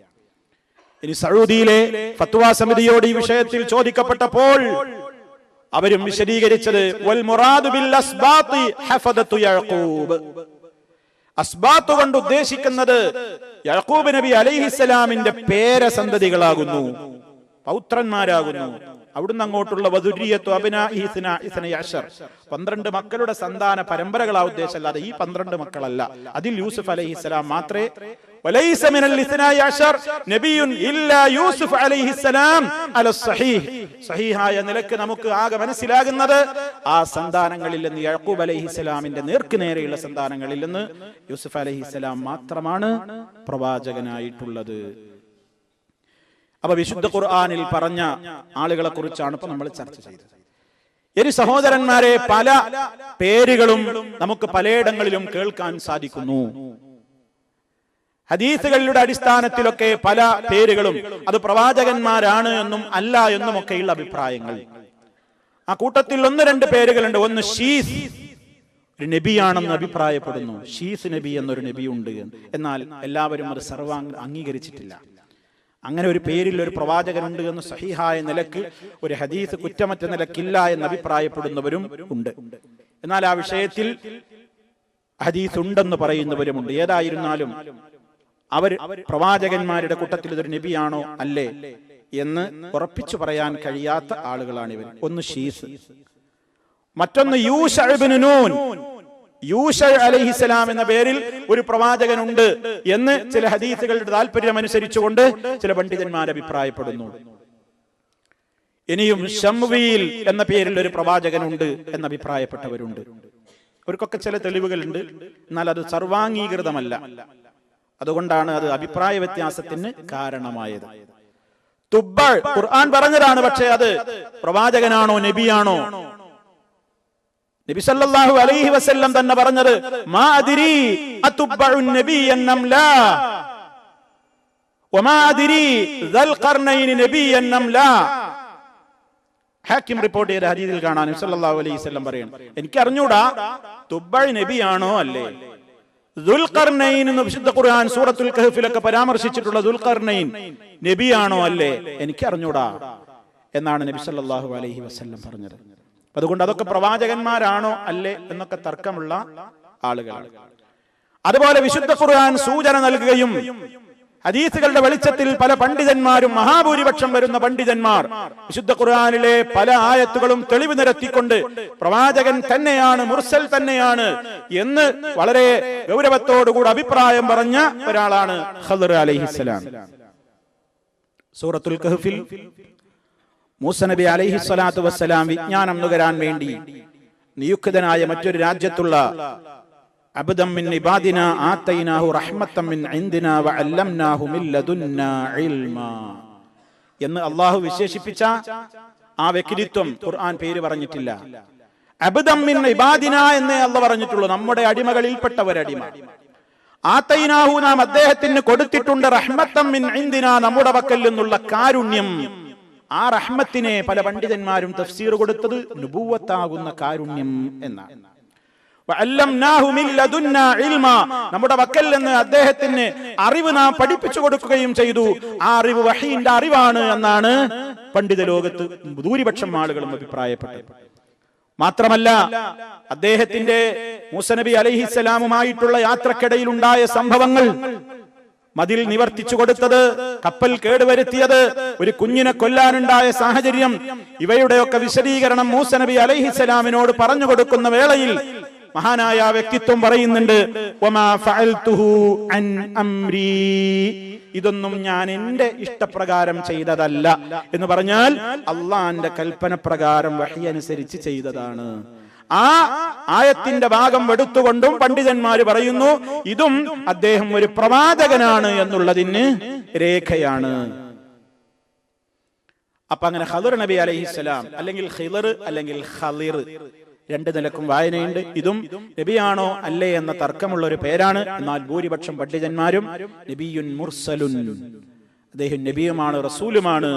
ഇനി സഊദിയിലെ ഫത്വാ സമിതിയോട് ഈ വിഷയത്തിൽ ചോദിക്കപ്പെട്ടപ്പോൾ അവരും വിശദീകരിച്ചത് വൽ മുറാദു ബിൽ അസ്ബാത്തി ഹഫദത്തു യഅഖൂബ്, അസ്ബാത്ത് കൊണ്ട് ഉദ്ദേശിക്കുന്നത് യഅഖൂബ് നബി അലൈഹിസ്സലാമിന്റെ പേരസന്തതികളാകുന്നു, പൗത്രന്മാരാകുന്നു. അവിടുന്ന് അങ്ങോട്ടുള്ള വദുരിയത്തു അബ്നാഇ 12 മക്കളുടെ സന്താന പരമ്പരകളാ ഉദ്ദേശം, അല്ലാതെ ഈ 12 മക്കളല്ല. അതിൽ യൂസുഫ് അലൈഹിസ്സലാം മാത്രമേ വലൈസ മിനൽ 12 നബിയുൻ ഇല്ലാ യൂസുഫ് അലൈഹിസ്സലാം അല സഹീഹ്, സഹീഹായ നിലക്ക് നമുക്ക് ആകെ മനസ്സിലാകുന്നത് ആ സന്താനങ്ങളിൽ നിന്ന്, യഅഖൂബ് അലൈഹിസ്സലാമിന്റെ നേർക്ക് നേരെയുള്ള സന്താനങ്ങളിൽ നിന്ന് യൂസുഫ് അലൈഹിസ്സലാം മാത്രമാണ് പ്രവാചകനായിട്ടുള്ളത്. അപ്പൊ വിശുദ്ധ ഖുർആനിൽ പറഞ്ഞ ആളുകളെ കുറിച്ചാണ് ഇപ്പൊ നമ്മൾ ചർച്ച ചെയ്തത്. ഇനി സഹോദരന്മാരെ, പല പേരുകളും നമുക്ക് പലയിടങ്ങളിലും കേൾക്കാൻ സാധിക്കുന്നു. ഹദീസുകളുടെ അടിസ്ഥാനത്തിലൊക്കെ പല പേരുകളും അത് പ്രവാചകന്മാരാണ് എന്നും അല്ല എന്നും ഒക്കെയുള്ള അഭിപ്രായങ്ങൾ. ആ കൂട്ടത്തിൽ 1-2 പേരുകളുണ്ട്. ഒന്ന് ഷീസ്, ഒരു നബിയാണെന്ന് അഭിപ്രായപ്പെടുന്നു. ഷീസ് നബി എന്നൊരു നബിയുണ്ട്, എന്നാൽ എല്ലാവരും അത് അംഗീകരിച്ചിട്ടില്ല. അങ്ങനെ ഒരു പേരിൽ ഒരു പ്രവാചകനുണ്ട് എന്ന് സഹീഹായ നിലക്ക് ഒരു ഹദീസ് കുറ്റമറ്റ നിലക്കില്ല എന്ന് അഭിപ്രായപ്പെടുന്നവരും ഉണ്ട്. എന്നാൽ ആ വിഷയത്തിൽ ഹദീസ് ഉണ്ടെന്ന് പറയുന്നവരുമുണ്ട്. ഏതായിരുന്നാലും അവർ പ്രവാചകന്മാരുടെ കൂട്ടത്തിൽ ഇതൊരു നബിയാണോ അല്ലേ എന്ന് ഉറപ്പിച്ചു പറയാൻ കഴിയാത്ത ആളുകളാണ് ഇവർ. ഒന്ന് ഷീസ്, മറ്റൊന്ന് യൂശ ഇബ്നു നൂൻ. യൂശ അലൈഹിസ്സലാം എന്ന പേരിൽ ഒരു പ്രവാചകനുണ്ട് എന്ന് ചില ഹദീസുകളുടെ താല്പര്യം അനുസരിച്ചുകൊണ്ട് ചില പണ്ഡിതന്മാർ അഭിപ്രായപ്പെടുന്നു. ഇനിയും ശംവീൽ എന്ന പേരിൽ ഒരു പ്രവാചകനുണ്ട് എന്ന് അഭിപ്രായപ്പെട്ടവരുണ്ട്. അവർക്കൊക്കെ ചില തെളിവുകളുണ്ട്, എന്നാൽ അത് സർവാംഗീകൃതമല്ല. അതുകൊണ്ടാണ് അത് അഭിപ്രായ വ്യത്യാസത്തിന് കാരണമായത്. തുബ്ബൾ ഖുർആൻ പറഞ്ഞതാണ്, പക്ഷേ അത് പ്രവാചകനാണോ നബിയാണോ? നബി സല്ലല്ലാഹു അലൈഹി വസല്ലം തന്നെ പറഞ്ഞത് മാ അദ്രി അതുബ്ബഉൻ നബിയ്യൻ നംലാ വമാ അദ്രി ദൽ ഖർനൈൻ നബിയ്യൻ നംലാ. ഹാക്കിം റിപ്പോർട്ട് ചെയ്ത ഹദീസിൽ കാണാൻ നബി സല്ലല്ലാഹു അലൈഹി വസല്ലം പറയുന്നു, എനിക്ക് അറിഞ്ഞൂടാ തുബ്ബൾ നബിയാണോ അല്ലേ. ദുൽഖർനൈൻ എന്ന് വിശുദ്ധ ഖുർആൻ സൂറത്തുൽ കഹ്ഫിലൊക്കെ പരാമർശിച്ചിട്ടുള്ള ദുൽഖർനൈൻ നബിയാണോ അല്ലേ എനിക്ക് അറിഞ്ഞൂടാ എന്നാണ് നബി സല്ലല്ലാഹു അലൈഹി വസല്ലം പറഞ്ഞത്. അതുകൊണ്ട് അതൊക്കെ പ്രവാചകന്മാരാണോ അല്ലേ എന്നൊക്കെ തർക്കമുള്ള ആളുകളാണ്. അതുപോലെ വിശുദ്ധ ഖുർആൻ സൂചന നൽകുകയും ഹദീസുകളുടെ വെളിച്ചത്തിൽ പല പണ്ഡിതന്മാരും, മഹാഭൂരിപക്ഷം വരുന്ന പണ്ഡിതന്മാർ വിശുദ്ധ ഖുർആനിലെ പല ആയത്തുകളും തെളിവ് നിരത്തിക്കൊണ്ട് പ്രവാചകൻ തന്നെയാണ്, മുർസൽ തന്നെയാണ് എന്ന് വളരെ ഗൗരവത്തോടുകൂടി അഭിപ്രായം പറഞ്ഞ ഒരാളാണ് ഖദർ അലൈഹിസ്സലാം. സൂറത്തുൽ കഹ്ഫിൽ മൂസ നബി അലൈഹി സ്വലാത്തു വസ്സലാം വിജ്ഞാനം നുകരാൻ വേണ്ടി നിയുക്തനായ മറ്റൊരു രാജ്യത്തുള്ള അബ്ദൻ മിൻ ഇബാദിനാ ആതൈനാഹു റഹ്മത്തൻ മിൻ ഇൻദിനാ വഅല്ലംനാഹു മിൻ ലദുന്നാ ഇൽമാ എന്ന് അല്ലാഹു വിശേഷിപ്പിച്ച ആ വ്യക്തിത്വം ഖുർആൻ പേര് പറഞ്ഞിട്ടില്ല. അബ്ദൻ മിൻ ഇബാദിനാ എന്നേ അല്ലാഹു പറഞ്ഞിട്ടുള്ളൂ, നമ്മുടെ അടിമകളിൽപ്പെട്ട ഒരടിമ. ആതൈനാഹു നാം അദ്ദേഹത്തിന് കൊടുത്തിട്ടുണ്ട് റഹ്മത്തൻ മിൻ ഇൻദിനാ നമ്മുടെ പക്കൽ നിന്നുള്ള കാരുണ്യം. ആ റഹ്മത്തിനെ പല പണ്ഡിതന്മാരും തഫ്സീർ കൊടുത്തത് നുബുവത്താകുന്ന കാരുണ്യം എന്നാണ്. നമ്മുടെ വക്കൽ നിന്ന് അദ്ദേഹത്തിന് അറിവ് നാം പഠിപ്പിച്ചു കൊടുക്കുകയും ചെയ്തു. ആ അറിവ് വഹീന്റെ അറിവാണ് എന്നാണ് പണ്ഡിത ലോകത്ത് ഭൂരിപക്ഷം ആളുകളും അഭിപ്രായപ്പെട്ടത്. മാത്രമല്ല, അദ്ദേഹത്തിന്റെ മൂസ നബി അലൈഹിസ്സലാമുമായിട്ടുള്ള യാത്രക്കിടയിൽ ഉണ്ടായ സംഭവങ്ങൾ, മതിൽ നിവർത്തിച്ചു കൊടുത്തത്, കപ്പൽ കേടുവരുത്തിയത്, ഒരു കുഞ്ഞിനെ കൊല്ലാനുണ്ടായ സാഹചര്യം, ഇവയുടെയൊക്കെ വിശദീകരണം മൂസ നബി അലൈഹിസ്സലാമിനോട് പറഞ്ഞു കൊടുക്കുന്ന വേളയിൽ മഹാനായ വ്യക്തിത്വം പറയുന്നുണ്ട്, വമാ ഫഅൽതുഹു അൻ അംരി, ഇതൊന്നും ഞാൻ എന്റെ ഇഷ്ടപ്രകാരം ചെയ്തതല്ല എന്ന് പറഞ്ഞാൽ അള്ളാന്റെ കൽപ്പന പ്രകാരം വഹി അനുസരിച്ച് ചെയ്തതാണ്. ആ ആയത്തിന്റെ ഭാഗം എടുത്തുകൊണ്ടും പണ്ഡിതന്മാര് പറയുന്നു ഇതും അദ്ദേഹം ഒരു പ്രവാചകനാണ് എന്നുള്ളതിന് രേഖയാണ്. അപ്പൊ അങ്ങനെ ഖദർ നബി അലൈഹിസ്സലാം അല്ലെങ്കിൽ ഖിളർ അല്ലെങ്കിൽ ഖളിർ രണ്ട് നിലക്കും വായനയുണ്ട്. ഇതും നബിയാണോ അല്ലേ എന്ന തർക്കമുള്ള ഒരു പേരാണ്. എന്നാൽ ഭൂരിപക്ഷം പണ്ഡിതന്മാരും നബിയുൻ മുർസലുൻ, അദ്ദേഹം നബിയുമാണ് റസൂലുമാണ്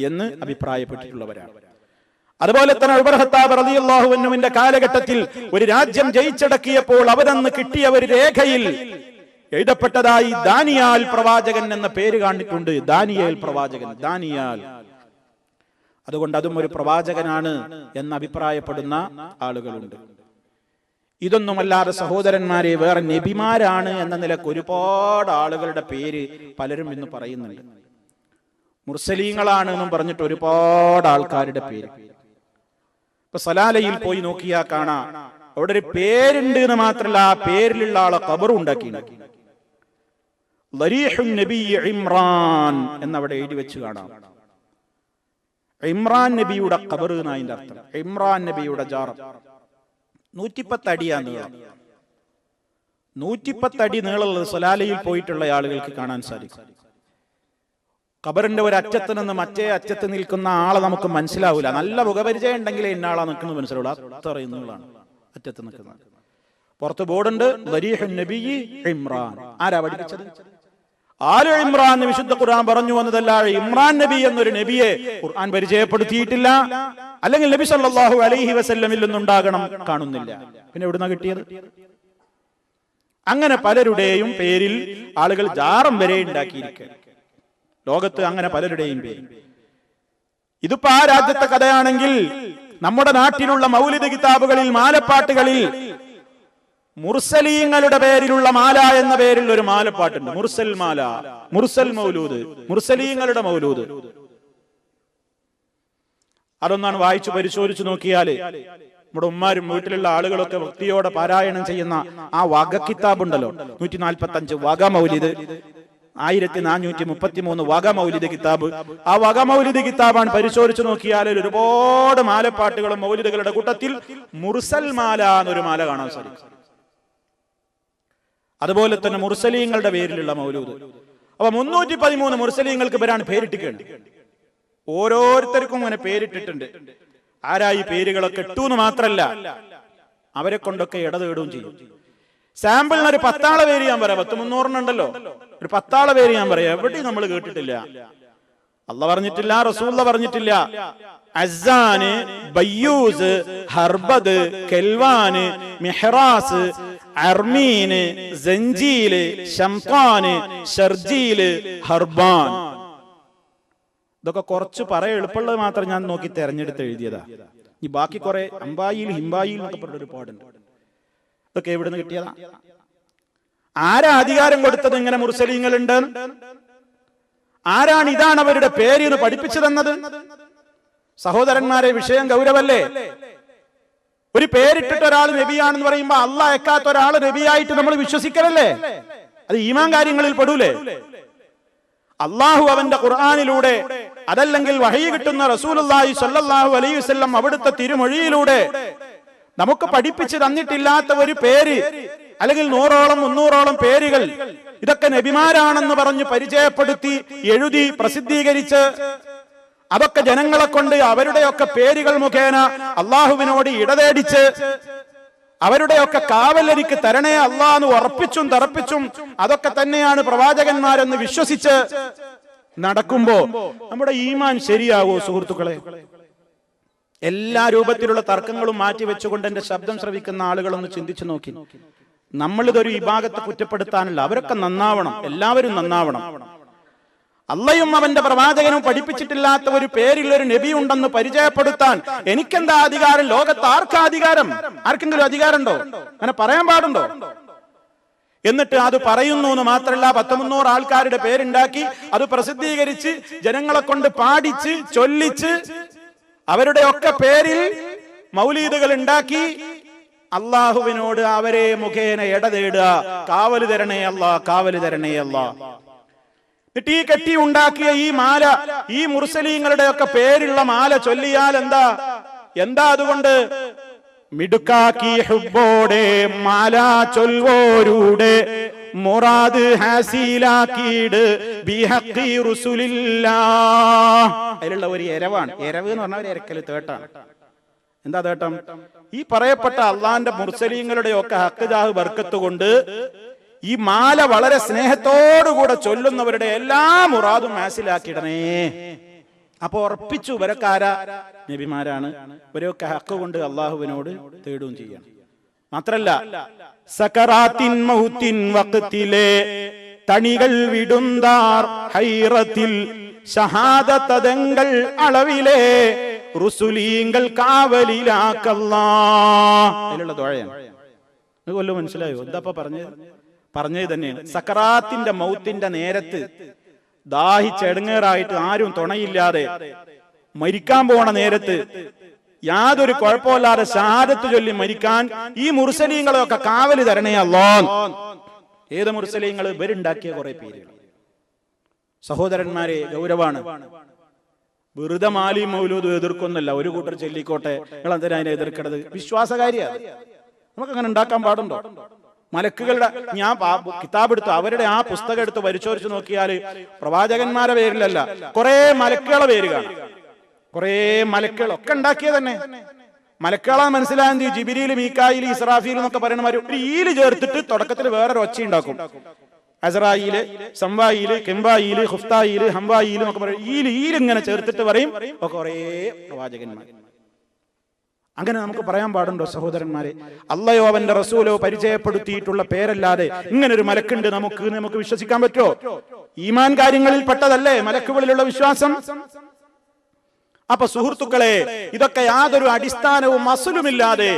എന്ന് അഭിപ്രായപ്പെട്ടിട്ടുള്ളവരാണ്. അതുപോലെ തന്നെ ഉമർ ഖത്താബ് റളിയല്ലാഹു അൻഹുവിന്റെ കാലഘട്ടത്തിൽ ഒരു രാജ്യം ജയിച്ചടക്കിയപ്പോൾ അവരന്ന് കിട്ടിയ ഒരു രേഖയിൽ എഴുതപ്പെട്ടതായി ദാനിയാൽ പ്രവാചകൻ എന്ന പേര് കണ്ടിട്ടുണ്ട്. ദാനിയേൽ പ്രവാചകൻ, ദാനിയാൽ. അതുകൊണ്ട് അതും ഒരു പ്രവാചകനാണ് എന്ന് അഭിപ്രായപ്പെടുന്ന ആളുകളുണ്ട്. ഇതൊന്നുമല്ലാതെ സഹോദരന്മാരെ, വേറെ നബിമാരാണ് എന്ന നിലക്ക് ഒരുപാട് ആളുകളുടെ പേര് പലരും ഇന്ന് പറയുന്നുണ്ട്. മുർസലീങ്ങളാണ് എന്നും പറഞ്ഞിട്ട് ഒരുപാട് ആൾക്കാരുടെ പേര്. ഇപ്പൊ സലാലയിൽ പോയി നോക്കിയാൽ കാണാം, അവിടെ ഒരു പേരുണ്ട് എന്ന് മാത്രമല്ല, ആ പേരിലുള്ള ആളെ ഖബറും ഉണ്ടാക്കി. ലരീഹുൻ നബി ഇമ്രാൻ എന്നവിടെ എഴുതി വെച്ച് കാണാം. ഇമ്രാൻ നബിയുടെ ഖബർ എന്നതിന്റെ അർത്ഥം. ഇമ്രാൻ നബിയുടെ ജാറം 110 അടിയാണ് നീളം. 110 അടി നീളമുള്ളത് സലാലയിൽ പോയിട്ടുള്ള ആളുകൾക്ക് കാണാൻ സാധിക്കും. ഖബറിന്റെ ഒരു അറ്റത്ത് നിന്ന് മറ്റേ അറ്റത്ത് നിൽക്കുന്ന ആളെ നമുക്ക് മനസ്സിലാവില്ല. നല്ല മുഖപരിചയം ഉണ്ടെങ്കിലേ ഇന്നാളാ നിൽക്കുന്നത് മനസ്സിലാവുള്ളൂ. അത്രയും നീളാണ് അറ്റത്ത് നിൽക്കുന്നത്. പുറത്ത് ബോർഡുണ്ട്, ലരീഹുൻ നബി ഇമ്രാൻ. ആരാ പഠിപ്പിച്ചത്? ആലു ഇമ്രാൻ എന്ന് വിശുദ്ധ ഖുർആൻ പറഞ്ഞു വന്നതല്ല. ഇമ്രാൻ നബി എന്നൊരു നബിയെ ഖുർആൻ പരിചയപ്പെടുത്തിയിട്ടില്ല. അല്ലെങ്കിൽ നബി സല്ലല്ലാഹു അലൈഹി വസല്ലമിൽ നിന്നുണ്ടാകണം, കാണുന്നില്ല. പിന്നെ എവിടുന്നാ കിട്ടിയത്? അങ്ങനെ പലരുടെയും പേരിൽ ആളുകൾ ജാറം വരെ ഉണ്ടാക്കിയിരിക്കുക ലോകത്ത്. അങ്ങനെ പലരുടെയും പേര്. ഇതിപ്പോ ആ രാജ്യത്തെ കഥയാണെങ്കിൽ നമ്മുടെ നാട്ടിലുള്ള മൗലിദ് കിതാബുകളിൽ, മാലപ്പാട്ടുകളിൽ മുർസലീങ്ങളുടെ പേരിലുള്ള മാല എന്ന പേരിൽ ഒരു മാലപ്പാട്ടുണ്ട്. മുർസൽ മാല, മുർസൽ മൗലൂദ്, മുർസലീങ്ങളുടെ മൗലൂദ്. അതൊന്നാണ് വായിച്ചു പരിശോധിച്ചു നോക്കിയാല് നമ്മുടെ ഉമ്മാരും വീട്ടിലുള്ള ആളുകളൊക്കെ വൃത്തിയോടെ പാരായണം ചെയ്യുന്ന ആ വക കിതാബുണ്ടല്ലോ, 145 വക മൗലിദ്, 1433 വക മൗലിദ് കിതാബ്. ആ വക മൗലിദ് കിതാബാണ് പരിശോധിച്ചു നോക്കിയാൽ ഒരുപാട് മാലപ്പാട്ടുകളും മൗലിദുകളുടെ കൂട്ടത്തിൽ മുർസൽ മാല എന്നൊരു മാല കാണാൻ സാധിക്കും. അതുപോലെ തന്നെ മുർസലീങ്ങളുടെ പേരിലുള്ള മൗലൂദ്. അപ്പൊ 313 മുർസലീങ്ങൾക്ക് ഇവരാണ് പേരിട്ടിട്ടുണ്ട്. ഓരോരുത്തർക്കും അങ്ങനെ പേരിട്ടിട്ടുണ്ട്. ആരായി പേരുകളൊക്കെ ഇട്ടൂന്ന് മാത്രല്ല, അവരെ കൊണ്ടൊക്കെ ഇടതേടുകയും ചെയ്യും. സാമ്പിളിന് ഒരു 10 ആളെ പേര് ഞാൻ പറയാം. 300 ഉണ്ടല്ലോ, ഒരു 10 ആളെ പേര് ഞാൻ പറയാം. എവിടെയും നമ്മൾ കേട്ടിട്ടില്ല. അള്ളാഹ് പറഞ്ഞിട്ടില്ല, റസൂലുള്ളാഹ് പറഞ്ഞിട്ടില്ല. അസ്സാന്, ബയ്യൂസ്, ഹർബദ്, കെൽവാന്, മിഹ്റാസ്, അർമീന്, സഞ്ചീല്, ശംഖാന്, ഷർജീല്, ഹർബാൻ. ഇതൊക്കെ കുറച്ച് പറയാൻ എളുപ്പമുള്ളത് മാത്രം ഞാൻ നോക്കി തെരഞ്ഞെടുത്ത് എഴുതിയതാ. ഈ ബാക്കി കുറെ അമ്പായിൽ, ഹിംബായിൽ എന്നൊക്കെ പറഞ്ഞൊരു പാടുണ്ട്. ഇതൊക്കെ എവിടുന്ന് കിട്ടിയതാ? ആരാ അധികാരം കൊടുത്തത് ഇങ്ങനെ മുർസലീങ്ങളുണ്ട്? ആരാണ് ഇതാണ് അവരുടെ പേര് എന്ന് പഠിപ്പിച്ചു തന്നത്? സഹോദരന്മാരെ, വിഷയം ഗൗരവല്ലേ? ഒരു പേരിട്ടിട്ട് ഒരാൾ നബിയാണെന്ന് പറയുമ്പോ അള്ളാഹ് അയക്കാത്ത ഒരാൾ നബിയായിട്ട് നമ്മൾ വിശ്വസിക്കലല്ലേ? അത് ഈമാൻ കാര്യങ്ങളിൽ പെടൂലേ? അള്ളാഹു അവന്റെ ഖുർആനിലൂടെ, അതല്ലെങ്കിൽ വഹയി കിട്ടുന്ന റസൂലുള്ളാഹി സ്വല്ലല്ലാഹു അലൈഹി വസല്ലം അവിടുത്തെ തിരുമൊഴിയിലൂടെ നമുക്ക് പഠിപ്പിച്ചു തന്നിട്ടില്ലാത്ത ഒരു പേര്, അല്ലെങ്കിൽ 100ഓളം 300ഓളം പേരുകൾ, ഇതൊക്കെ നബിമാരാണെന്ന് പറഞ്ഞ് പരിചയപ്പെടുത്തി എഴുതി പ്രസിദ്ധീകരിച്ച് അതൊക്കെ ജനങ്ങളെ കൊണ്ട് അവരുടെയൊക്കെ പേരുകൾ മുഖേന അള്ളാഹുവിനോട് ഇടതേടിച്ച് അവരുടെയൊക്കെ കാവൽ എനിക്ക് തരണേ അല്ലാഹ് എന്ന് ഉറപ്പിച്ചും തറപ്പിച്ചും അതൊക്കെ തന്നെയാണ് പ്രവാചകന്മാരെന്ന് വിശ്വസിച്ച് നടക്കുമ്പോ നമ്മുടെ ഈമാൻ ശരിയാവോ സുഹൃത്തുക്കളെ? എല്ലാ രൂപത്തിലുള്ള തർക്കങ്ങളും മാറ്റി വെച്ചുകൊണ്ട് എന്റെ ശബ്ദം ശ്രവിക്കുന്ന ആളുകളൊന്ന് ചിന്തിച്ചു നോക്കി. നമ്മളിതൊരു വിഭാഗത്തെ കുറ്റപ്പെടുത്താനല്ല, അവരൊക്കെ നന്നാവണം, എല്ലാവരും നന്നാവണം. അള്ളയും അവന്റെ പ്രവാചകനും പഠിപ്പിച്ചിട്ടില്ലാത്ത ഒരു പേരിൽ ഒരു നബി ഉണ്ടെന്ന് പരിചയപ്പെടുത്താൻ എനിക്കെന്താ അധികാരം? ലോകത്ത് ആർക്കാ അധികാരം? ആർക്കെങ്കിലും അധികാരമുണ്ടോ? അങ്ങനെ പറയാൻ പാടുണ്ടോ? എന്നിട്ട് അത് പറയുന്നു എന്ന് മാത്രമല്ല, 100-300 ആൾക്കാരുടെ പേരുണ്ടാക്കി അത് പ്രസിദ്ധീകരിച്ച് ജനങ്ങളെ കൊണ്ട് പാടിച്ച് ചൊല്ലിച്ച് അവരുടെ ഒക്കെ പേരിൽ മൗലീദുകൾ ഉണ്ടാക്കി അള്ളാഹുവിനോട് അവരെ മുഖേന ഇടതേടുക, കാവല് തരണേ അല്ലാ, കാവല് തരണേ അല്ലാ. എന്നിട്ട് ഈ കെട്ടി ഉണ്ടാക്കിയ ഈ മാല, ഈ മുർസലീങ്ങളുടെ ഒക്കെ പേരുള്ള മാല ചൊല്ലിയാൽ എന്താ അതുകൊണ്ട്? മിടുക്കാക്കി ഹുബ്ബോടെ മാല ചൊൽവോരുടെ മുറാദ് ഹാസിലാക്കീട് ബിഹഖി റസൂലില്ലാഹ്. അതിലുള്ള ഒരു എരവാണ്. എരവ് എന്ന് പറഞ്ഞാൽ ഒരു എരക്കല് തേട്ടാണ്. എന്താ നേട്ടം? ഈ പറയപ്പെട്ട അള്ളാന്റെ മുർസലീങ്ങളുടെ ഒക്കെ ഹക്ക് ജാഹ് ബർക്കത്ത് കൊണ്ട് ഈ മാല വളരെ സ്നേഹത്തോടുകൂടെ ചൊല്ലുന്നവരുടെ എല്ലാ മുറാദും മനസ്സിലാക്കിയിടണേ. അപ്പൊ ഉറപ്പിച്ചു ഇവരൊക്കെ നബിമാരാണ്, ഇവരൊക്കെ ഹക്ക് കൊണ്ട് അള്ളാഹുവിനോട് തേടുകയും ചെയ്യണം. മാത്രല്ല സകറാത്തിൻ മൗത്തിൻ വഖ്തിലെ തണികൾ വിടുന്താർ ഹൈറത്തിൽ ഷഹാദതങ്ങൾ അളവിലെ റുസുലീങ്ങൾ കാവലിലാക്കല്ലാ. അതിലുള്ള ദുആയാണ്. നിങ്ങൾക്ക് വല്ലതും മനസ്സിലായോ? എന്താ പറഞ്ഞത് തന്നെയാണ്. സക്കറാത്തിന്റെ മൗത്തിന്റെ നേരത്ത് ദാഹിച്ചെടുങ്ങേറായിട്ട് ആരും തുണയില്ലാതെ മരിക്കാൻ പോണ നേരത്ത് യാതൊരു കുഴപ്പമില്ലാതെ ഷഹാദത്ത് ചൊല്ലി മരിക്കാൻ ഈ മുർസലീങ്ങളെയൊക്കെ കാവല് തരണേ അല്ലാഹ്. ഏത് മുർസലീങ്ങൾ? ഇവരുണ്ടാക്കിയ കുറെ പേര്. സഹോദരന്മാരെ, ഗൗരവാണ്. വെറുതെ മാലി മൗലൂദ് എതിർക്കൊന്നല്ല. ഒരു കൂട്ടർ ചൊല്ലിക്കോട്ടെ, നിങ്ങൾ എന്തിനാ അതിനെ എതിർക്കണത്? വിശ്വാസകാരിയാണ്. നമുക്ക് അങ്ങനെ ഉണ്ടാക്കാൻ പാടുണ്ടോ? മലക്കുകളുടെ ഞാൻ കിതാബ് എടുത്തു, അവരുടെ ആ പുസ്തകം എടുത്ത് പരിശോധിച്ച് നോക്കിയാൽ പ്രവാചകന്മാരെ പേരിലല്ല, കുറെ മലക്കുകളെ പേര് കാണാം. കുറെ മലക്കുകളൊക്കെ ഉണ്ടാക്കിയത് തന്നെ. മലക്കുകളെ മനസ്സിലായത് ജിബിരിയിൽ, മീകായിൽ, ഇസ്രാഫീൽ എന്നൊക്കെ പറയുന്നവർ ഒരു ഈല് ചേർത്തിട്ട് തുടക്കത്തിൽ വേറൊരു ഒച്ച ഉണ്ടാക്കും. അസ്രായീല്, സംവായില്, കെമ്പായില്, ഹുഫ്തായില്, ഹംവായില് എന്നൊക്കെ പറയും. ഈല് ഇങ്ങനെ ചേർത്തിട്ട് പറയും കുറെ പ്രവാചകന്മാർ. അങ്ങനെ നമുക്ക് പറയാൻ പാടുണ്ടോ സഹോദരന്മാരെ? അള്ളയോ അവന്റെ റസൂലോ പരിചയപ്പെടുത്തിയിട്ടുള്ള പേരല്ലാതെ ഇങ്ങനെ ഒരു മലക്കുണ്ട് നമുക്ക് വിശ്വസിക്കാൻ പറ്റുമോ? ഈമാൻ കാര്യങ്ങളിൽ പെട്ടതല്ലേ മലക്കുകളിലുള്ള വിശ്വാസം? അപ്പൊ സുഹൃത്തുക്കളെ, ഇതൊക്കെ യാതൊരു അടിസ്ഥാനവും അസുലുമില്ലാതെ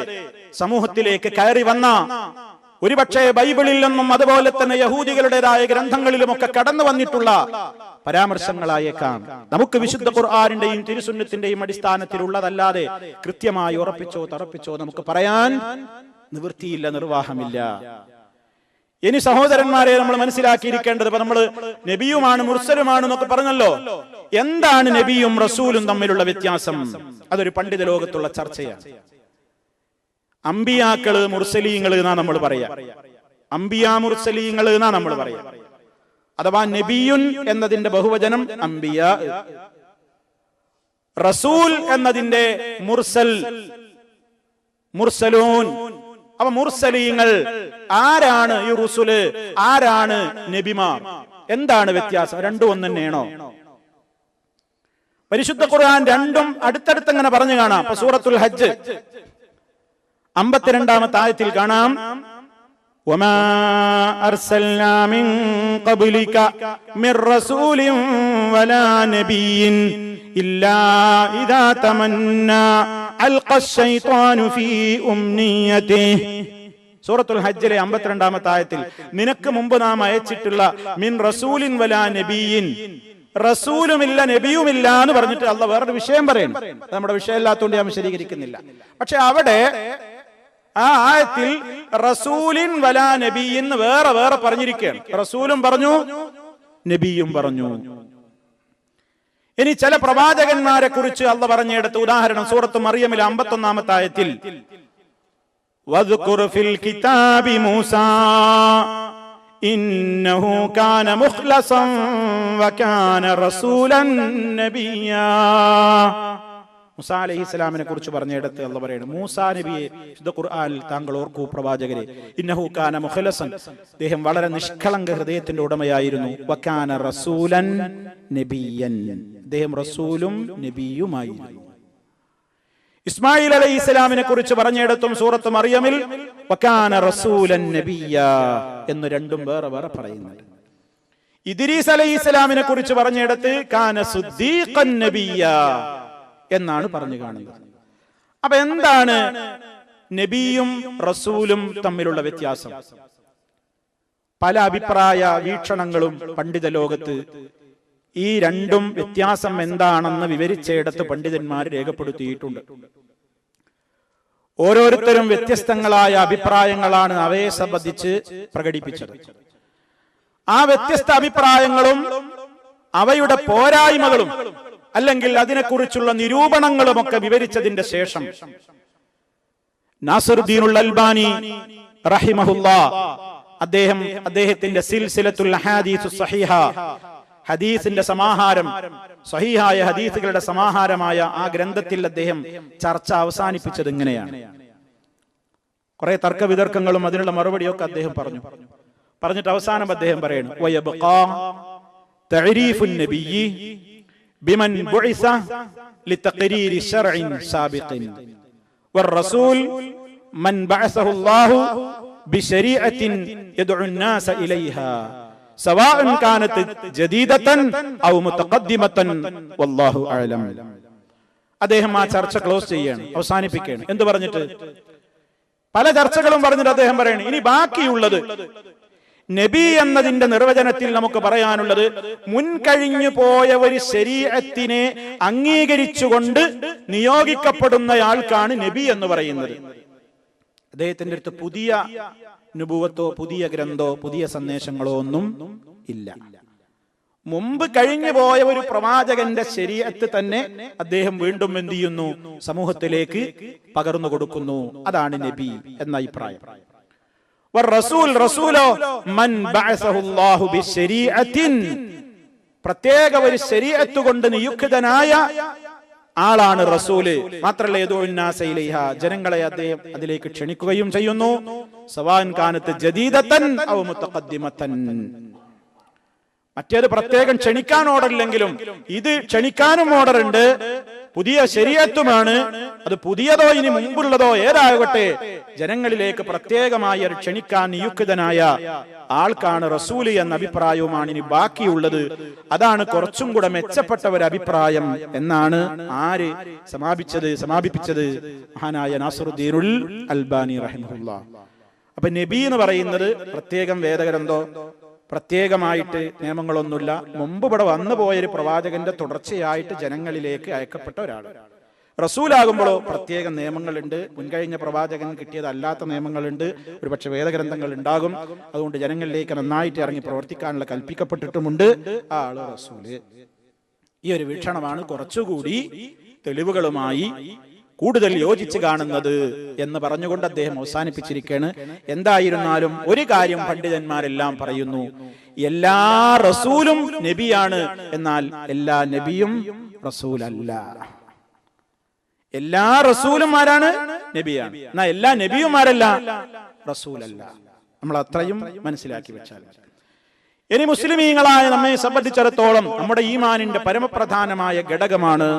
സമൂഹത്തിലേക്ക് കയറി വന്ന, ഒരുപക്ഷെ ബൈബിളിൽ നിന്നും അതുപോലെ തന്നെ യഹൂദികളുടേതായ ഗ്രന്ഥങ്ങളിലുമൊക്കെ കടന്നു വന്നിട്ടുള്ള പരാമർശങ്ങളായേക്കാം. നമുക്ക് വിശുദ്ധ ഖുർആനിന്റെയും തിരുസുന്നത്തിന്റെയും അടിസ്ഥാനത്തിലുള്ളതല്ലാതെ കൃത്യമായി ഉറപ്പിച്ചോ തറപ്പിച്ചോ നമുക്ക് പറയാൻ നിവൃത്തിയില്ല, നിർവാഹമില്ല. ഇനി സഹോദരന്മാരെ, നമ്മൾ മനസ്സിലാക്കിയിരിക്കേണ്ടത്, ഇപ്പൊ നമ്മൾ നബിയുമാണ് മുർസലുമാണ് എന്നൊക്കെ പറഞ്ഞല്ലോ. എന്താണ് നബിയും റസൂലും തമ്മിലുള്ള വ്യത്യാസം? അതൊരു പണ്ഡിത ലോകത്തുള്ള ചർച്ചയാണ്. അമ്പിയാക്കള്, മുർസലീങ്ങള് എന്നാ നമ്മൾ പറയാ. അമ്പിയ, മുർസലീങ്ങള് എന്നാ നമ്മൾ പറയാ. അഥവാ നബിയുൻ എന്നതിന്റെ ബഹുവചനം അമ്പിയ, റസൂൽ എന്നതിന്റെ മുർസൽ, മുർസലൂൻ. അപ്പൊ മുർസലീങ്ങൾ ആരാണ്? ഈ റുസുല് ആരാണ്? നബിമാർ. എന്താണ് വ്യത്യാസം? രണ്ടും ഒന്ന് തന്നെയാണോ? പരിശുദ്ധ ഖുർആൻ രണ്ടും അടുത്തടുത്ത് അങ്ങനെ പറഞ്ഞു കാണാം. ഇപ്പൊ സൂറത്തുൽ ഹജ്ജ് 52-ാമത്തെ ആയത്തിൽ കാണാം, വമാ അർസൽനാ മിൻ ഖബ്ലിക മിർ റസൂലിൻ വലാ നബിയ്യിൻ ഇല്ലാ ഇദാ തമന്നാ അൽഖാ ശൈത്വാനു ഫീ ഉംനിയതിഹി. സൂറത്തുൽ ഹജ്ജിലെ 52-ാമത്തെ ആയത്തിൽ നിനക്ക് മുമ്പ് നാം അയച്ചിട്ടുള്ള മിൻ റസൂലിൻ വലാ നബിയ്യിൻ, റസൂലുമില്ല നബിയുമില്ല എന്ന് പറഞ്ഞിട്ട് അള്ളാഹ് വേറൊരു വിഷയം പറയുന്നു. നമ്മുടെ വിഷയമില്ലാത്തതുകൊണ്ട് ഞാൻ വിശദീകരിക്കുന്നില്ല. പക്ഷെ അവിടെ ആ ആയത്തിൽ റസൂലിൻ വലാ നബിയിൻ വേറെ വേറെ പറഞ്ഞിരിക്കുകയാണ്. റസൂലും പറഞ്ഞു, നബിയും പറഞ്ഞു. ഇനി ചില പ്രവാചകന്മാരെ കുറിച്ച് അള്ളാഹ് പറഞ്ഞെടുത്ത ഉദാഹരണം സൂറത്ത് മറിയമിലെ 51-ാമത്തെ ആയത്തിൽ, വദ്കുർ ഫിൽ കിതാബി മൂസാ ഇന്നഹു കാന മുഖ്ലസൻ വകാന റസൂലൻ നബിയ്യാ. മൂസാ അലൈഹിസ്സലാമിനെ കുറിച്ച് പറഞ്ഞെടുത്ത് അള്ളാഹ് പറയുന്നു, മൂസാ നബിയെ വിശുദ്ധ ഖുർആനിൽ താങ്കൾ ഓർക്കൂ പ്രവാചകരെ, ഇന്നഹു കാന മുഖ്ലസൻ, അദ്ദേഹം വളരെ നിഷ്കളങ്ക ഹൃദയത്തിന്റെ ഉടമയായിരുന്നു, വകാന റസൂലൻ നബിയ്യൻ, അദ്ദേഹം റസൂലും നബിയുമായിരുന്നു. ഇസ്മായിൽ അലൈഹിസ്സലാമിനെ കുറിച്ച് പറഞ്ഞെടുത്തും സൂറത്ത് മറിയമിൽ വകാന റസൂലൻ നബിയ്യാ എന്ന് രണ്ടും വേറെ വേറെ പറയുന്നുണ്ട്. ഇദ്രീസ് അലൈഹിസ്സലാമിനെ കുറിച്ച് പറഞ്ഞെടുത്ത് കാന സുദ്ദീഖൻ നബിയ്യാ എന്നാണ് പറഞ്ഞു കാണുന്നത്. അപ്പൊ എന്താണ് നബിയും റസൂലും തമ്മിലുള്ള വ്യത്യാസം? പല അഭിപ്രായ വീക്ഷണങ്ങളും പണ്ഡിത ലോകത്ത് ഈ രണ്ടും വ്യത്യാസം എന്താണെന്ന് വിവരിച്ചെടുത്ത് പണ്ഡിതന്മാർ രേഖപ്പെടുത്തിയിട്ടുണ്ട്. ഓരോരുത്തരും വ്യത്യസ്തങ്ങളായ അഭിപ്രായങ്ങളാണ് അവയെ സംബന്ധിച്ച് പ്രകടിപ്പിച്ചത്. ആ വ്യത്യസ്ത അഭിപ്രായങ്ങളും അവയുടെ പോരായ്മകളും അല്ലെങ്കിൽ അതിനെക്കുറിച്ചുള്ള നിരൂപണങ്ങളുമൊക്കെ വിവരിച്ചതിന്റെ ശേഷം നാസിറുദ്ദീനുൽ അൽബാനി റഹിമഹുല്ലാ അദ്ദേഹത്തിന്റെ സിൽസിലത്തുൽ അഹാദീസ് സഹീഹ ഹദീസിന്റെ സമാഹാരം, സ്വഹീഹായ ഹദീസുകളുടെ സമാഹാരമായ ആ ഗ്രന്ഥത്തിൽ അദ്ദേഹം ചർച്ച അവസാനിപ്പിച്ചത് ഇങ്ങനെയാണ്. കുറെ തർക്ക വിതർക്കങ്ങളും അതിനുള്ള മറുപടിയൊക്കെ അദ്ദേഹം പറഞ്ഞിട്ട് അവസാനം അദ്ദേഹം പറയുന്നു, വയബ്ഖാ തഅരീഫുൻ നബിയ്യി ബിമൻ ബുഇസ ലിതഖരീരി ശർഇൻ സാബിഖിൻ വറസൂൽ മൻ ബഅസഹു അല്ലാഹു ബിശരീഅത്തിൻ യദ്ഉ الناس ഇലൈഹാ സവാഅൻ കാനത് ജദീദതൻ ഔ മുതഖദ്ദിമതൻ വല്ലാഹു അഅലം. അദ്ദേഹം ആ ചർച്ച ക്ലോസ് ചെയ്യാണ്, അവസാനിപ്പിക്കുകയാണ്. എന്ത് പറഞ്ഞിട്ട്? പല ചർച്ചകളും പറഞ്ഞിട്ട് അദ്ദേഹം പറയണം, ഇനി ബാക്കിയുള്ളത് നബി എന്നതിന്റെ നിർവചനത്തിൽ നമുക്ക് പറയാനുള്ളത്, മുൻകഴിഞ്ഞു പോയ ഒരു ശരീഅത്തിനെ അംഗീകരിച്ചുകൊണ്ട് നിയോഗിക്കപ്പെടുന്നയാൾക്കാണ് നബി എന്ന് പറയുന്നത്. അദ്ദേഹത്തിന്റെ അടുത്ത് പുതിയ നുബുവത്തോ പുതിയ ഗ്രന്ഥോ പുതിയ സന്ദേശങ്ങളോ ഒന്നും ഇല്ല. മുമ്പ് കഴിഞ്ഞു പോയ ഒരു പ്രവാചകന്റെ ശരീഅത്ത് തന്നെ അദ്ദേഹം വീണ്ടും എന്ത് ചെയ്യുന്നു? സമൂഹത്തിലേക്ക് പകർന്നു കൊടുക്കുന്നു. അതാണ് നബി എന്ന അഭിപ്രായം. റസൂൽ, റസൂലോ മൻ ബഅസഹു അല്ലാഹു ബിശരീഅത്തിൻ, പ്രത്യേക ഒരു ശരീഅത്ത് കൊണ്ട് നിയുക്തനായ ആളാണ് റസൂല്. മാത്രമല്ല യദുഉന്നാസ ഇലൈഹ, ജനങ്ങളെ അദ്ദേഹം അതിലേക്ക് ക്ഷണിക്കുകയും ചെയ്യുന്നു. സവാൻ കാനത്ത് ജദീദതൻ ഔ മുതഖദ്ദിമതൻ, മറ്റേത് പ്രത്യേകം ക്ഷണിക്കാൻ ഓർഡറില്ലെങ്കിലും ഇത് ക്ഷണിക്കാനും ഓർഡറുണ്ട്. പുതിയ ശരീഅത്തുമാണ്, അത് പുതിയതോ ഇനി മുമ്പുള്ളതോ ഏതാകട്ടെ, ജനങ്ങളിലേക്ക് പ്രത്യേകമായി ഒരു ക്ഷണിക്കാൻ നിയുക്തനായ ആൾക്കാണ് റസൂല് എന്ന അഭിപ്രായവുമാണ് ഇനി ബാക്കിയുള്ളത്. അതാണ് കുറച്ചും കൂടെ മെച്ചപ്പെട്ട ഒരു അഭിപ്രായം എന്നാണ് ആര് സമാപിപ്പിച്ചത്? മഹാനായ നാസറുദ്ദീനുൽ അൽബാനി റഹിമഹുല്ലാഹ്. അപ്പൊ നബി എന്ന് പറയുന്നത് പ്രത്യേകം വേദഗ്രന്ഥോ പ്രത്യേകമായിട്ട് നിയമങ്ങളൊന്നുമില്ല. മുമ്പ് ഇവിടെ വന്നു പോയൊരു പ്രവാചകന്റെ തുടർച്ചയായിട്ട് ജനങ്ങളിലേക്ക് അയക്കപ്പെട്ട ഒരാൾ. റസൂലാകുമ്പോഴോ പ്രത്യേക നിയമങ്ങളുണ്ട്, മുൻകഴിഞ്ഞ പ്രവാചകൻ കിട്ടിയതല്ലാത്ത നിയമങ്ങളുണ്ട്, ഒരുപക്ഷെ വേദഗ്രന്ഥങ്ങൾ ഉണ്ടാകും. അതുകൊണ്ട് ജനങ്ങളിലേക്ക് നന്നായിട്ട് ഇറങ്ങി പ്രവർത്തിക്കാനുള്ള കൽപ്പിക്കപ്പെട്ടിട്ടുമുണ്ട്. ആ ആള് റസൂല്. ഈ ഒരു വീക്ഷണമാണ് കുറച്ചുകൂടി തെളിവുകളുമായി കൂടുതൽ യോജിച്ച് കാണുന്നത് എന്ന് പറഞ്ഞുകൊണ്ട് അദ്ദേഹം അവസാനിപ്പിച്ചിരിക്കുകയാണ്. എന്തായിരുന്നാലും ഒരു കാര്യം പണ്ഡിതന്മാരെല്ലാം പറയുന്നു, എല്ലാ റസൂലും നബിയാണ്, എന്നാൽ എല്ലാ നബിയും റസൂലല്ല. എല്ലാ റസൂലുമാരാണ് നബിയാണ്, എന്നാൽ എല്ലാ നബിയുമാരല്ല റസൂലല്ല. നമ്മൾ അത്രയും മനസ്സിലാക്കി വെച്ചാൽ. ഇനി മുസ്ലിമീങ്ങളായ നമ്മെ സംബന്ധിച്ചിടത്തോളം നമ്മുടെ ഈമാനിന്റെ പരമപ്രധാനമായ ഘടകമാണ്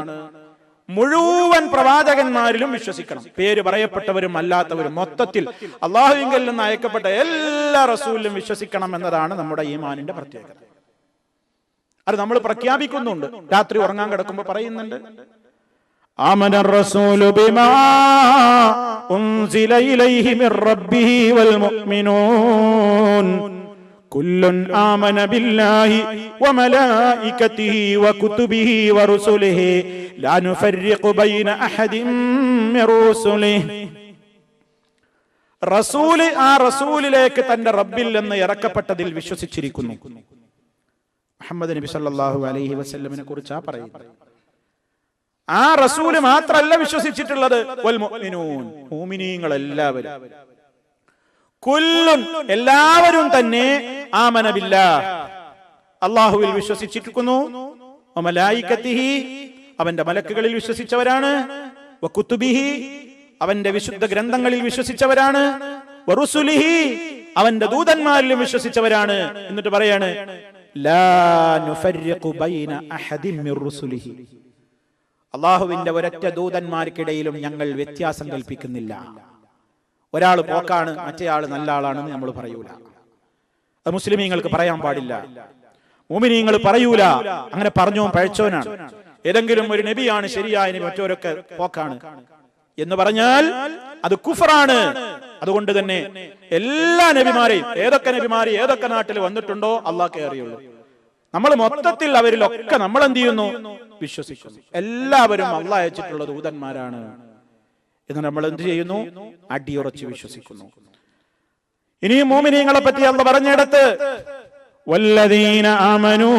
മുഴുവൻ പ്രവാചകന്മാരിലും വിശ്വസിക്കണം. പേര് പറയപ്പെട്ടവരും അല്ലാത്തവരും മൊത്തത്തിൽ അള്ളാഹുവിങ്കൽ നിന്ന് അയക്കപ്പെട്ട എല്ലാ റസൂലിലും വിശ്വസിക്കണം എന്നതാണ് നമ്മുടെ ഈമാനിന്റെ പ്രത്യേകത. അത് നമ്മൾ പ്രഖ്യാപിക്കുന്നുണ്ട്, രാത്രി ഉറങ്ങാൻ കിടക്കുമ്പോൾ പറയുന്നുണ്ട്, ആമനർ റസൂലു ബിമാ ഉൻസില ഇലൈഹി മിർ റബ്ബിഹി വൽ മുഅ്മിനൂൻ കുല്ലുൻ ആമന ബില്ലാഹി വമലായികതിഹി വകുതുബിഹി വറുസുലിഹി ലാ നുഫർരിഖു ബൈന അഹദിൻ മിർ റുസുലിഹി. റസൂല് ആ റസൂലിലേക്ക് തന്റെ റബ്ബിൽ നിന്ന് ഇറക്കപ്പെട്ടതിൽ വിശ്വസിച്ചിരിക്കുന്നു. മുഹമ്മദ് നബി സല്ലല്ലാഹു അലൈഹി വസല്ലമിനെ കുറിച്ചാ പറയുന്നത്. ആ റസൂല് മാത്രമല്ല വിശ്വസിച്ചിട്ടുള്ളത്, വൽ മുഅ്മിനൂൻ, മുഅ്മിനീങ്ങൾ എല്ലാവരും, കുല്ലുൻ എല്ലാവരും തന്നെ ആമന ബില്ലാഹ് അല്ലാഹുവിൽ വിശ്വസിച്ചിരിക്കുന്നു, വമലായികതിഹി അവന്റെ മലക്കുകളിൽ വിശ്വസിച്ചവരാണ്, വകുതുബിഹി അവന്റെ വിശുദ്ധ ഗ്രന്ഥങ്ങളിൽ വിശ്വസിച്ചവരാണ്, വറുസുലിഹി അവന്റെ ദൂതന്മാരിലും വിശ്വസിച്ചവരാണ്. എന്നിട്ട് പറയാണ്, ലാ നുഫർരിഖു ബൈന അഹദിൻ മിർ റുസുലിഹി അല്ലാഹുവിന്റെ ഒരൊറ്റ ദൂതന്മാർക്കിടയിലും ഞങ്ങൾ വ്യത്യാസം കൽപ്പിക്കുന്നില്ല. ഒരാൾ പോക്കാണ്, മറ്റേയാൾ നല്ല ആളാണെന്ന് നമ്മൾ പറയൂല. അത് മുസ്ലിമീങ്ങൾക്ക് പറയാൻ പാടില്ല, മുഅ്മിനീങ്ങൾ പറയൂല. അങ്ങനെ പറഞ്ഞോ പഴച്ചോനാണ്. ഏതെങ്കിലും ഒരു നബിയാണ് ശരിയായ നബി, മറ്റവരൊക്കെ പോക്കാണ് എന്ന് പറഞ്ഞാൽ അത് കുഫറാണ്. അതുകൊണ്ട് തന്നെ എല്ലാ നബിമാരെയും, ഏതൊക്കെ നബിമാര് ഏതൊക്കെ നാട്ടിൽ വന്നിട്ടുണ്ടോ അള്ളാഹ്ക്കേ അറിയുള്ളൂ. നമ്മൾ മൊത്തത്തിൽ അവരിലൊക്കെ നമ്മൾ എന്ത് ചെയ്യുന്നു? വിശ്വസിക്കുന്നു. എല്ലാവരും അള്ളാഹ് അയച്ചിട്ടുള്ള ദൂതന്മാരാണ് എന്ന് നമ്മൾ എന്ത് ചെയ്യുന്നു? അടിയുറച്ച് വിശ്വസിക്കുന്നു. ഇനിയും മുഅ്മിനീങ്ങളെ പറ്റി അള്ളാഹ് പറഞ്ഞിടത്ത്, വല്ലദീന ആമനൂ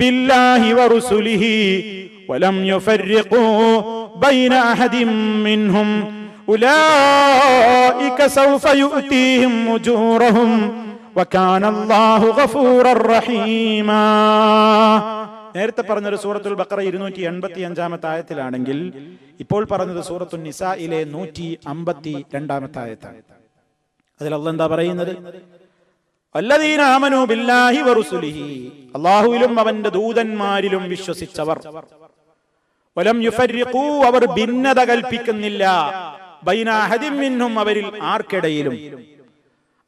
ബില്ലാഹി വറുസുലിഹി വലം യുഫർരിഖൂ ബൈന അഹദിൻ മിൻഹും ഉലൈക സൗഫ യുഅതീഹിം ഉജൂറഹും വകാന അല്ലാഹു ഗഫൂറർ റഹീമാ. നേരത്തെ പറഞ്ഞൊരു സൂറത്തുൽ ബഖറ 285 ആയത്തിലാണെങ്കിൽ ഇപ്പോൾ പറഞ്ഞത് സൂറത്തുൻ നിസായിലെ 152 ആയത്താണ്. അതിൽ അല്ലാഹ് എന്താ പറയുന്നത്? അല്ലദീന ആമനൂ ബില്ലാഹി വറുസുലിഹി, അല്ലാഹുവിലും അവന്റെ ദൂതന്മാരിലും വിശ്വസിച്ചവർ, വലം യുഫർരിഖൂ, അവർ ഭിന്നത കൽപ്പിക്കുന്നില്ല, ബൈന അഹദിൻ മിൻഹും, അവരിൽ ആർക്കിടയിലും.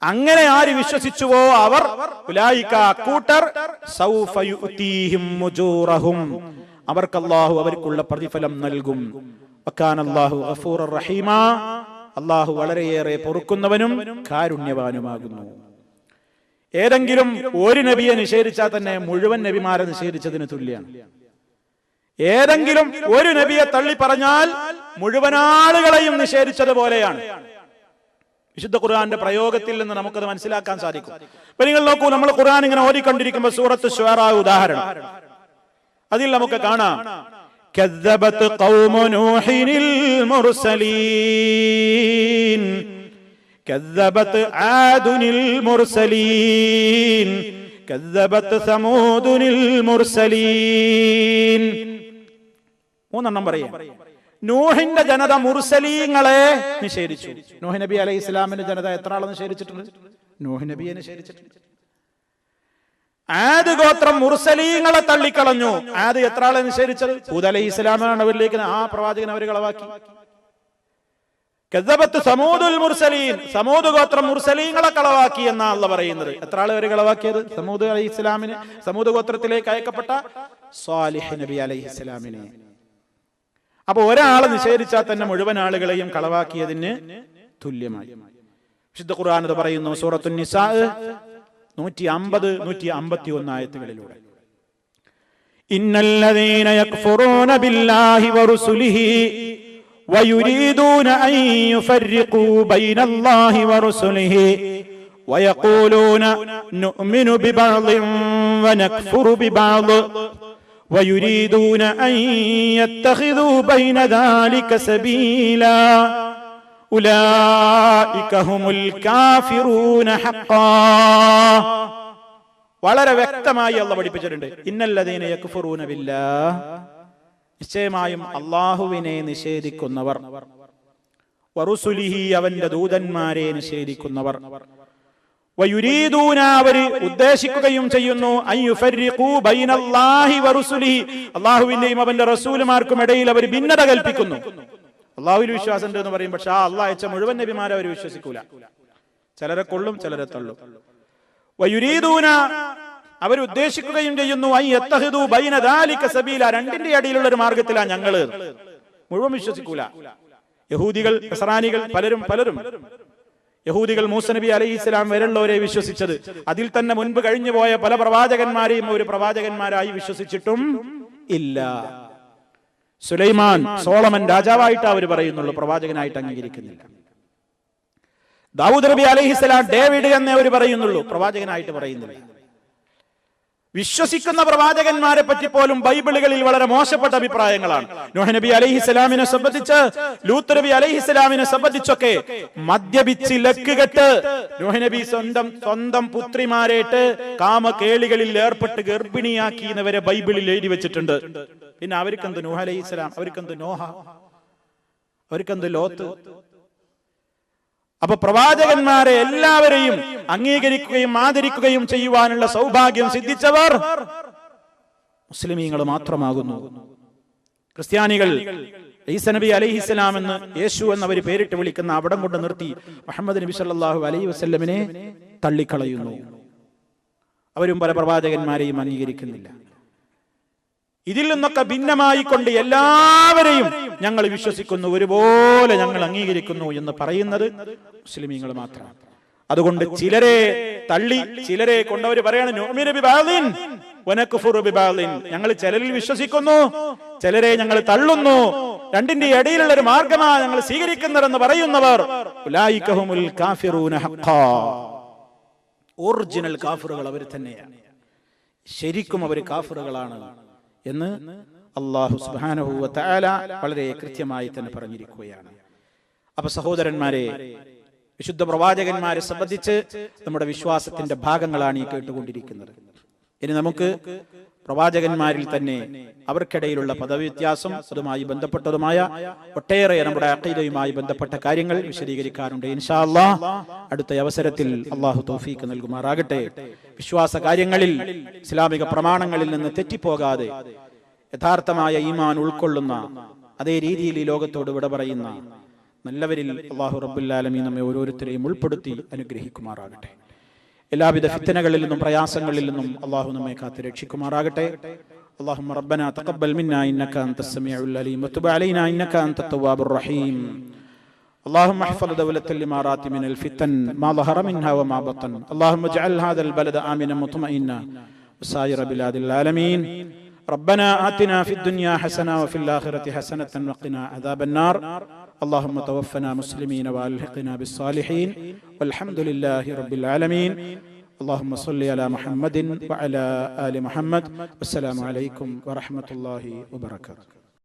അങ്ങനെ ആര് വിശ്വസിച്ചുവോ അവർ, ഉലൈക അക്കൂട്ടർ, സൗഫ യുഅതീഹിം ഉജൂറഹും, അവർക്ക് അല്ലാഹു അവർക്കുള്ള പ്രതിഫലം നൽകും. വകാന അല്ലാഹു ഗഫൂറർ റഹീമാ, അല്ലാഹു വളരെയേറെ പൊറുക്കുന്നവനും കാരുണ്യവാനുമാകുന്നു. ഏതെങ്കിലും ഒരു നബിയെ നിഷേധിച്ചാൽ തന്നെ മുഴുവൻ നബിമാരെ നിഷേധിച്ചതിന് തുല്യമാണ്. ഏതെങ്കിലും ഒരു നബിയെ തള്ളി പറഞ്ഞാൽ മുഴുവൻ ആളുകളെയും നിഷേധിച്ചതുപോലെയാണ്. വിശുദ്ധ ഖുർആന്റെ പ്രയോഗത്തിൽ നിന്ന് നമുക്കത് മനസ്സിലാക്കാൻ സാധിക്കും. അപ്പൊ നിങ്ങൾ നോക്കൂ, നമ്മൾ ഖുർആൻ ഇങ്ങനെ ഓതിക്കൊണ്ടിരിക്കുമ്പോൾ സൂറത്ത് ശുആറാ ഉദാഹരണം, അതിൽ നമുക്ക് കാണാം കദ്ദബത് ഖൗമു നൂഹിനിൽ മുർസലീൻ, കദ്ദബത് ആദുനിൽ മുർസലീൻ, കദ്ദബത് സമൂദുനിൽ മുർസലീൻ. മൂന്നെണ്ണം പറയാം. നൂഹിന്റെ ജനത മുർസലീങ്ങളെ നിഷേധിച്ചു. നൂഹ് നബി അലൈഹി ഇസ്ലാമിന്റെ ജനത എത്ര ആളെ നിഷേധിച്ചിട്ടുണ്ട്? നൂഹ് നബിയെ നിഷേധിച്ചിട്ടുണ്ട്. ആദ് ഗോത്രം മുർസലീങ്ങളെ തള്ളിക്കളഞ്ഞു. ആദ് എത്ര ആളെ നിഷേധിച്ചത്? ഹൂദ് അലൈഹി ഇസ്ലാമാണ് അവരിലേക്ക് ആ പ്രവാചകൻ അവർ കളവാക്കി. കദ്ദബത്ത് സമൂദുൽ മുർസലീൻ, സമൂദ് ഗോത്രം മുർസലീങ്ങളെ കളവാക്കി എന്നാ അല്ലാഹ് പറയുന്നത്. എത്ര ആളെ അവർ കളവാക്കിയത്? സമൂദ് അലൈഹി ഇസ്ലാമിനെ, സമൂദ് ഗോത്രത്തിലേക്ക് അയക്കപ്പെട്ട സ്വാലിഹ് നബി അലൈഹി ഇസ്ലാമിനെ. അപ്പൊ ഒരാളെ നിഷേധിച്ചാൽ തന്നെ മുഴുവൻ ആളുകളെയും കളവാക്കിയതിന് തുല്യമായി. വിശുദ്ധ ഖുർആൻ അത് പറയുന്നു സൂറത്തുൻ നിസാ 150, 151 ആയത്തുകളിലൂടെ. ഇന്നല്ലദീന യക്ഫുറൂന ബില്ലാഹി വറുസുലിഹി വയുരീദൂന അൻ യുഫർരിഖൂ ബൈനല്ലാഹി വറുസുലിഹി വയഖൂലൂന നുഅ്മിനു ബിബഅദിൻ വനക്ഫുറു ബിബഅദ് ويريدون أن يتخذوا بين ذلك سبيلا أولئك هم الكافرون حقا. വളരെ വ്യക്തമായി അല്ലാഹു പഠിപ്പിച്ചിട്ടുണ്ട്. ഇന്നല്ലദീന യക്ഫുറൂന ബില്ലാഹ്, നിശ്ചയമായും അല്ലാഹുവിനെ നിഷേധിക്കുന്നവർ, വറുസുലിഹി, അവന്റെ ദൂതന്മാരെ നിഷേധിക്കുന്നവർ, വയുരീദൂന, അവര് ഉദ്ദേശിക്കുകയും ചെയ്യുന്നു, അയ്യുഫർരിഖൂ ബൈനല്ലാഹി വറുസുലിഹി, അല്ലാഹുവിന്റെയും അവന്റെ റസൂലുമാർക്കും ഇടയിൽ അവർ ഭിന്നത കൽപ്പിക്കുന്നു. അല്ലാഹുവിൽ വിശ്വാസം ഉണ്ട് എന്ന് പറയും, പക്ഷെ ആ അല്ലാഹ് അയച്ച മുഴുവൻ നബിമാരെ അവർ വിശ്വസിക്കൂല. ചിലരെ കൊള്ളും, ചിലരെ തള്ളും. വയുരീദൂന, അവർ ഉദ്ദേശിക്കുകയും ചെയ്യുന്നു, അയ്യത്തഖിദൂ ബൈന ദാലിക സബീല, രണ്ടിന്റെ ഇടയിലുള്ള ഒരു മാർഗത്തിലാണ് ഞങ്ങള്. മുഴുവൻ വിശ്വസിക്കൂല. യഹൂദികൾ, നസ്രാനികൾ, പലരും യഹൂദികൾ മൂസ നബി അലൈഹി ഇസ്ലാം വരെയുള്ളവരെ വിശ്വസിച്ചത്, അതിൽ തന്നെ മുൻപ് കഴിഞ്ഞു പോയ പല പ്രവാചകന്മാരെയും ഒരു പ്രവാചകന്മാരായി വിശ്വസിച്ചിട്ടും ഇല്ല. സുലൈമാൻ, സോളമൻ രാജാവായിട്ട് അവർ പറയുന്നുള്ളൂ, പ്രവാചകനായിട്ട് അംഗീകരിക്കുന്നില്ല. ദാവൂദ് നബി അലൈഹി ഇസ്ലാം, ഡേവിഡ് എന്നേ അവർ പറയുന്നുള്ളൂ, പ്രവാചകനായിട്ട് പറയുന്നില്ല. വിശ്വസിക്കുന്ന പ്രവാചകന്മാരെ പറ്റി പോലും ബൈബിളുകളിൽ വളരെ മോശപ്പെട്ട അഭിപ്രായങ്ങളാണ്. നൂഹ് നബി അലൈഹിസ്സലാമിനെ സംബന്ധിച്ച്, ലൂത്ത് നബി അലൈഹിസ്സലാമിനെ സംബന്ധിച്ചൊക്കെ മദ്യപിച്ച് ലക്കുകെട്ട് നൂഹ് നബി സ്വന്തം പുത്രിമാരേട്ട് കാമകേളികളിൽ ഏർപ്പെട്ട് ഗർഭിണിയാക്കി എന്നവരെ ബൈബിളിൽ എഴുതി വെച്ചിട്ടുണ്ട്. പിന്നെ അവർക്കെന്ത് നൂഹ് അലൈഹിസ്സലാം, അവർക്കെന്ത് നോഹ, അവർക്കെന്ത് ലോത്ത്. അപ്പൊ പ്രവാചകന്മാരെ എല്ലാവരെയും അംഗീകരിക്കുകയും ആദരിക്കുകയും ചെയ്യുവാനുള്ള സൗഭാഗ്യം സിദ്ധിച്ചവർ മുസ്ലിമീങ്ങൾ മാത്രമാകുന്നു. ക്രിസ്ത്യാനികൾ ഈസ നബി അലൈഹിസ്സലാം എന്ന്, യേശു എന്നവർ പേരിട്ട് വിളിക്കുന്ന അവിടം കൊണ്ട് നിർത്തി മുഹമ്മദ് നബി സല്ലല്ലാഹു അലൈഹി വസല്ലമിനെ തള്ളിക്കളയുന്നു. അവരും പല പ്രവാചകന്മാരെയും അംഗീകരിക്കുന്നില്ല. ഇതിൽ നിന്നൊക്കെ ഭിന്നമായിക്കൊണ്ട് എല്ലാവരെയും ഞങ്ങൾ വിശ്വസിക്കുന്നു, ഒരുപോലെ ഞങ്ങൾ അംഗീകരിക്കുന്നു എന്ന് പറയുന്നത് മുസ്ലിമീങ്ങൾ മാത്രമാണ്. അതുകൊണ്ട് ചിലരെ തള്ളി, ചിലരെ കൊണ്ടവർ പറയാണ് നുഅ്മിനു ബിബഅദിൻ വനക്ഫുറു ബിബഅദിൻ, ഞങ്ങൾ ചിലരിൽ വിശ്വസിക്കുന്നു, ചിലരെ ഞങ്ങൾ തള്ളുന്നു, രണ്ടിന്റെ ഇടയിലുള്ള ഒരു മാർഗമാണ് ഞങ്ങൾ സ്വീകരിക്കുന്നതെന്ന് പറയുന്നവർ ഉലൈക ഹുമുൽ കാഫിറൂന ഹഖ്ഖാ, ഒറിജിനൽ കാഫിറുകൾ അവർ തന്നെയാണ്, ശരിക്കും അവർ കാഫിറുകളാണ് എന്ന് അല്ലാഹു സുബ്ഹാനഹു വ തആല വളരെ കൃത്യമായി തന്നെ പറഞ്ഞിരിക്കുകയാണ്. അപ്പൊ സഹോദരന്മാരെ, വിശുദ്ധ പ്രവാചകന്മാരെ സംബന്ധിച്ച് നമ്മുടെ വിശ്വാസത്തിന്റെ ഭാഗങ്ങളാണ് ഈ കേട്ടുകൊണ്ടിരിക്കുന്നത്. ഇനി നമുക്ക് പ്രവാചകന്മാരിൽ തന്നെ അവർക്കിടയിലുള്ള പദവി വ്യത്യാസം, അതുമായി ബന്ധപ്പെട്ടതുമായ ഒട്ടേറെ നമ്മുടെ അഖീദയുമായി ബന്ധപ്പെട്ട കാര്യങ്ങൾ വിശദീകരിക്കാറുണ്ട്. ഇൻഷാ അല്ലാഹ് അടുത്ത അവസരത്തിൽ അള്ളാഹു തൗഫീഖ് നൽകുമാറാകട്ടെ. വിശ്വാസ കാര്യങ്ങളിൽ ഇസ്ലാമിക പ്രമാണങ്ങളിൽ നിന്ന് തെറ്റിപ്പോകാതെ യഥാർത്ഥമായ ഈമാൻ ഉൾക്കൊള്ളുന്ന, അതേ രീതിയിൽ ഈ ലോകത്തോട് വിട പറയുന്ന നല്ലവരിൽ അല്ലാഹു റബ്ബുൽ ആലമീൻ നമ്മെ ഓരോരുത്തരെയും ഉൾപ്പെടുത്തി അനുഗ്രഹിക്കുമാറാകട്ടെ. എല്ലാവിധ ഫിത്തനകളിൽ നിന്നും പ്രയാസങ്ങളിൽ നിന്നും അല്ലാഹു നമ്മെ കാത്ത് രക്ഷിക്കുമാറാകട്ടെ. اللهم ربنا تقبل منا إنك أنت السميع العليم وتب علينا إنك أنت التواب الرحيم. اللهم احفظ دولة الإمارات من الفتن ما ظهر منها وما بطن. اللهم اجعل هذا البلد آمنا مطمئنا وسائر بلاد العالمين. ربنا آتنا في الدنيا حسنة وفي الآخرة حسنة وقنا عذاب النار. اللهم توفنا مسلمين وألحقنا بالصالحين والحمد لله رب العالمين. اللهم صل على محمد وعلى آل محمد. والسلام عليكم ورحمة الله وبركاته.